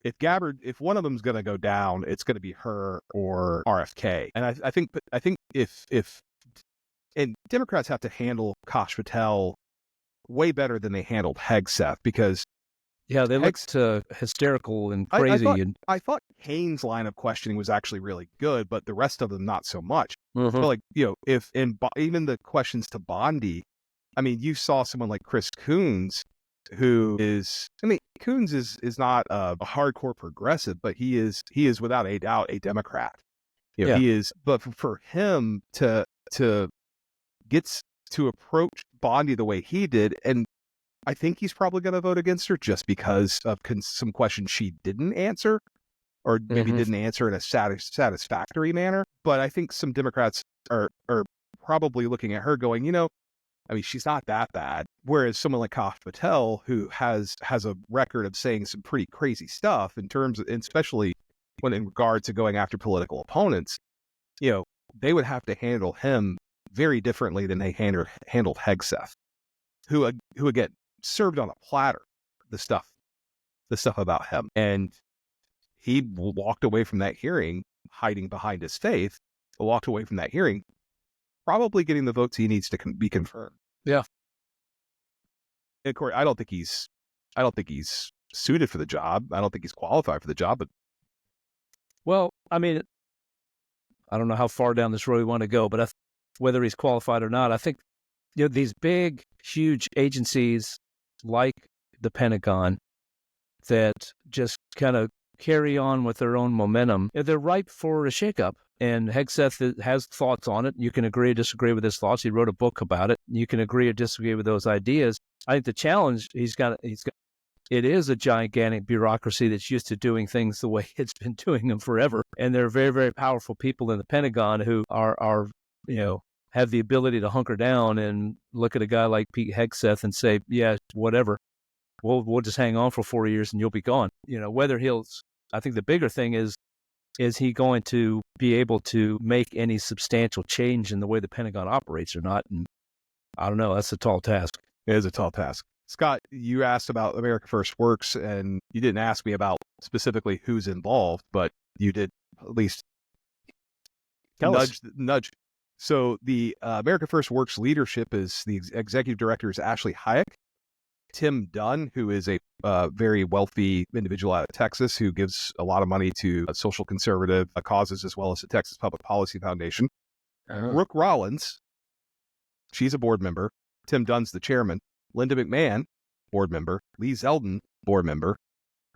If one of them's going to go down, it's going to be her or RFK. And I think if Democrats have to handle Kash Patel way better than they handled Hegseth, because yeah, they looked hysterical and crazy. I thought Kane's line of questioning was actually really good, but the rest of them not so much. Mm-hmm. But even the questions to Bondi, I mean, you saw someone like Chris Coons, who is, I mean, Coons is not a hardcore progressive, but he is without a doubt a Democrat. He is. But for him to get to approach Bondi the way he did, and I think he's probably going to vote against her just because of some questions she didn't answer, or maybe didn't answer in a satisfactory manner. But I think some Democrats are probably looking at her going, I mean, she's not that bad. Whereas someone like Kash Patel, who has a record of saying some pretty crazy stuff in terms of, especially when in regard to going after political opponents, they would have to handle him very differently than they handled Hegseth, who again served on a platter the stuff about him, and he walked away from that hearing hiding behind his faith. Walked away from that hearing probably getting the votes he needs to be confirmed. Yeah. And Corey, I don't think he's suited for the job. I don't think he's qualified for the job. But well, I mean, I don't know how far down this road we want to go, but whether he's qualified or not, I think these big, huge agencies like the Pentagon that just kind of carry on with their own momentum, they're ripe for a shakeup. And Hegseth has thoughts on it. You can agree or disagree with his thoughts. He wrote a book about it. You can agree or disagree with those ideas. I think the challenge it is a gigantic bureaucracy that's used to doing things the way it's been doing them forever. And there are very, very powerful people in the Pentagon who are have the ability to hunker down and look at a guy like Pete Hegseth and say, yeah, whatever. We'll just hang on for 4 years and you'll be gone. Whether I think the bigger thing is he going to be able to make any substantial change in the way the Pentagon operates or not? And I don't know. That's a tall task. It is a tall task. Scott, you asked about America First Works, and you didn't ask me about specifically who's involved, but you did at least nudge. So the America First Works leadership is the executive director is Ashley Hayek. Tim Dunn, who is a very wealthy individual out of Texas who gives a lot of money to social conservative causes as well as the Texas Public Policy Foundation. Brooke Rollins, she's a board member. Tim Dunn's the chairman. Linda McMahon, board member. Lee Zeldin, board member.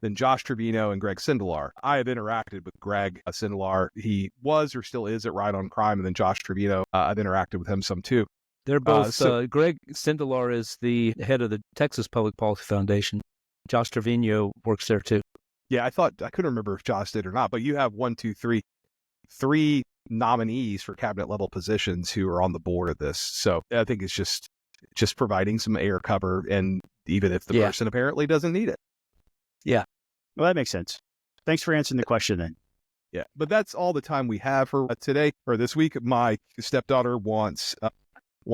Then Josh Trevino and Greg Sindelar. I have interacted with Greg Sindelar. He was or still is at Ride on Crime. And then Josh Trevino, I've interacted with him some too. They're both, Greg Sindelar is the head of the Texas Public Policy Foundation. Josh Trevino works there too. Yeah, I couldn't remember if Josh did or not, but you have three nominees for cabinet level positions who are on the board of this. So I think it's just providing some air cover, and even if the person apparently doesn't need it. Yeah. Well, that makes sense. Thanks for answering the question then. Yeah, but that's all the time we have for today or this week. My stepdaughter wants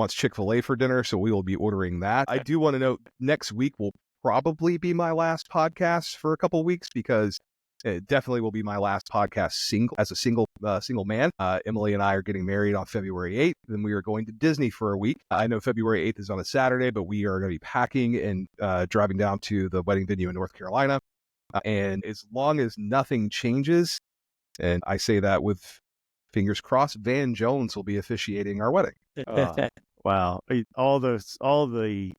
Chick-fil-A for dinner, so we will be ordering that. I do want to note next week will probably be my last podcast for a couple of weeks, because it definitely will be my last podcast as a single man. Emily and I are getting married on February 8th. Then we are going to Disney for a week. I know February 8th is on a Saturday, but we are going to be packing and driving down to the wedding venue in North Carolina. And as long as nothing changes, and I say that with fingers crossed, Van Jones will be officiating our wedding. Wow. All the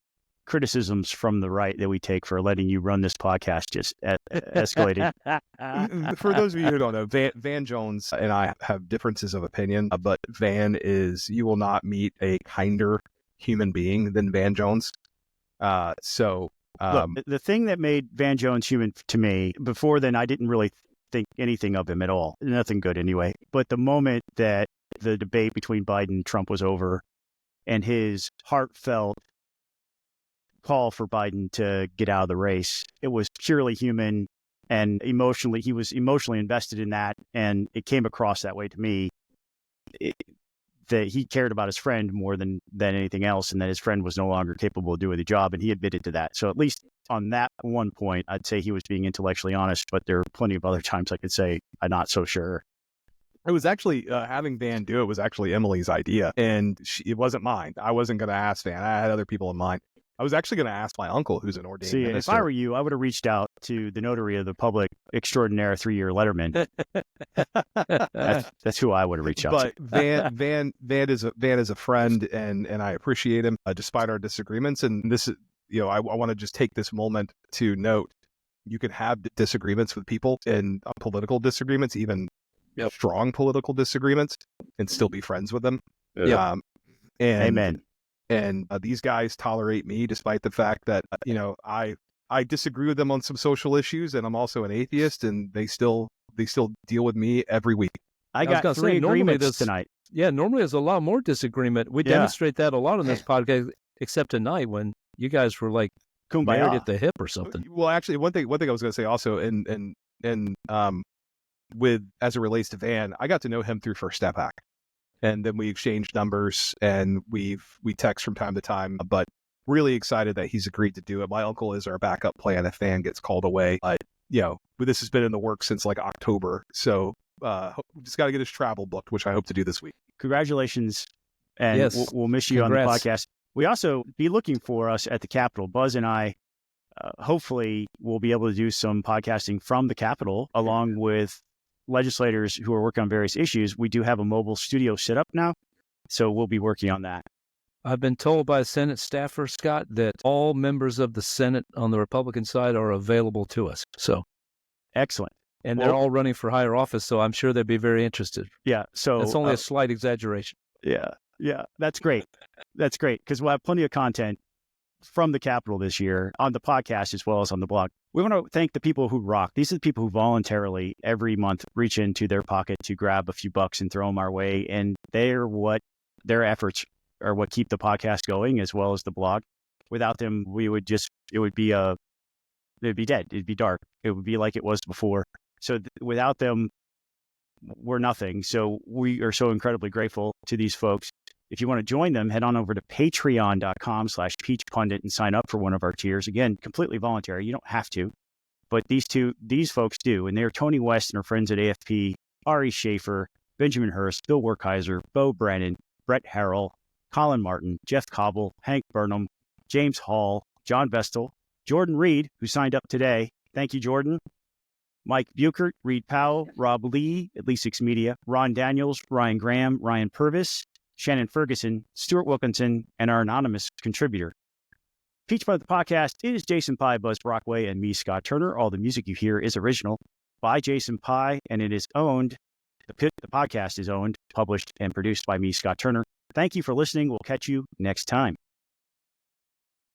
criticisms from the right that we take for letting you run this podcast just escalated. For those of you who don't know, Van Jones and I have differences of opinion, but you will not meet a kinder human being than Van Jones. Look, the thing that made Van Jones human to me, before then I didn't really think anything of him at all. Nothing good anyway. But the moment that the debate between Biden and Trump was over and his heartfelt call for Biden to get out of the race, it was purely human and emotionally, he was emotionally invested in that. And it came across that way to me. That he cared about his friend more than anything else, and that his friend was no longer capable of doing the job, and he admitted to that. So at least on that one point, I'd say he was being intellectually honest, but there are plenty of other times I could say I'm not so sure. It was actually, having Van do it was actually Emily's idea, and it wasn't mine. I wasn't going to ask Van. I had other people in mind. I was actually going to ask my uncle, who's an ordained minister. If I were you, I would have reached out to the notary of the public extraordinaire 3-year letterman. That's who I would have reached out to. But Van is a friend, and I appreciate him despite our disagreements. And this is, I want to just take this moment to note, you can have disagreements with people and political disagreements, even strong political disagreements, and still be friends with them. Amen. And these guys tolerate me despite the fact that, I disagree with them on some social issues, and I'm also an atheist, and they still deal with me every week. I got 3 agreements tonight. Yeah, normally there's a lot more disagreement. We demonstrate that a lot on this podcast, except tonight when you guys were like married at the hip or something. Well, actually, one thing I was going to say also, and with as it relates to Van, I got to know him through First Step Hack. And then we exchanged numbers, and we text from time to time, but really excited that he's agreed to do it. My uncle is our backup plan if Van gets called away. But this has been in the works since like October. So we just got to get his travel booked, which I hope to do this week. Congratulations. And we'll miss you on the podcast. We also be looking for us at the Capitol. Buzz and I, hopefully, will be able to do some podcasting from the Capitol along with legislators who are working on various issues. We do have a mobile studio set up now, so we'll be working on that. I've been told by a Senate staffer, Scott, that all members of the Senate on the Republican side are available to us. So excellent. And they're all running for higher office, so I'm sure they'd be very interested. Yeah. So that's only a slight exaggeration. Yeah. That's great. That's great, because we'll have plenty of content from the Capitol this year on the podcast as well as on the blog. We want to thank the people who rock. These are the people who voluntarily every month reach into their pocket to grab a few bucks and throw them our way. And their efforts are what keep the podcast going as well as the blog. Without them, it would be dead. It'd be dark. It would be like it was before. So without them, we're nothing. So we are so incredibly grateful to these folks. If you want to join them, head on over to patreon.com/peachpundit and sign up for one of our tiers. Again, completely voluntary. You don't have to, but these folks do. And they're Tony West and her friends at AFP, Ari Schaefer, Benjamin Hurst, Bill Werkheiser, Bo Brennan, Brett Harrell, Colin Martin, Jeff Cobble, Hank Burnham, James Hall, John Vestal, Jordan Reed, who signed up today. Thank you, Jordan. Mike Buchert, Reed Powell, Rob Lee, at Least 6 Media, Ron Daniels, Ryan Graham, Ryan Purvis, Shannon Ferguson, Stuart Wilkinson, and our anonymous contributor. Peach Pundit the podcast is Jason Pye, Buzz Brockway, and me, Scott Turner. All the music you hear is original by Jason Pye, and it is owned. The podcast is owned, published, and produced by me, Scott Turner. Thank you for listening. We'll catch you next time.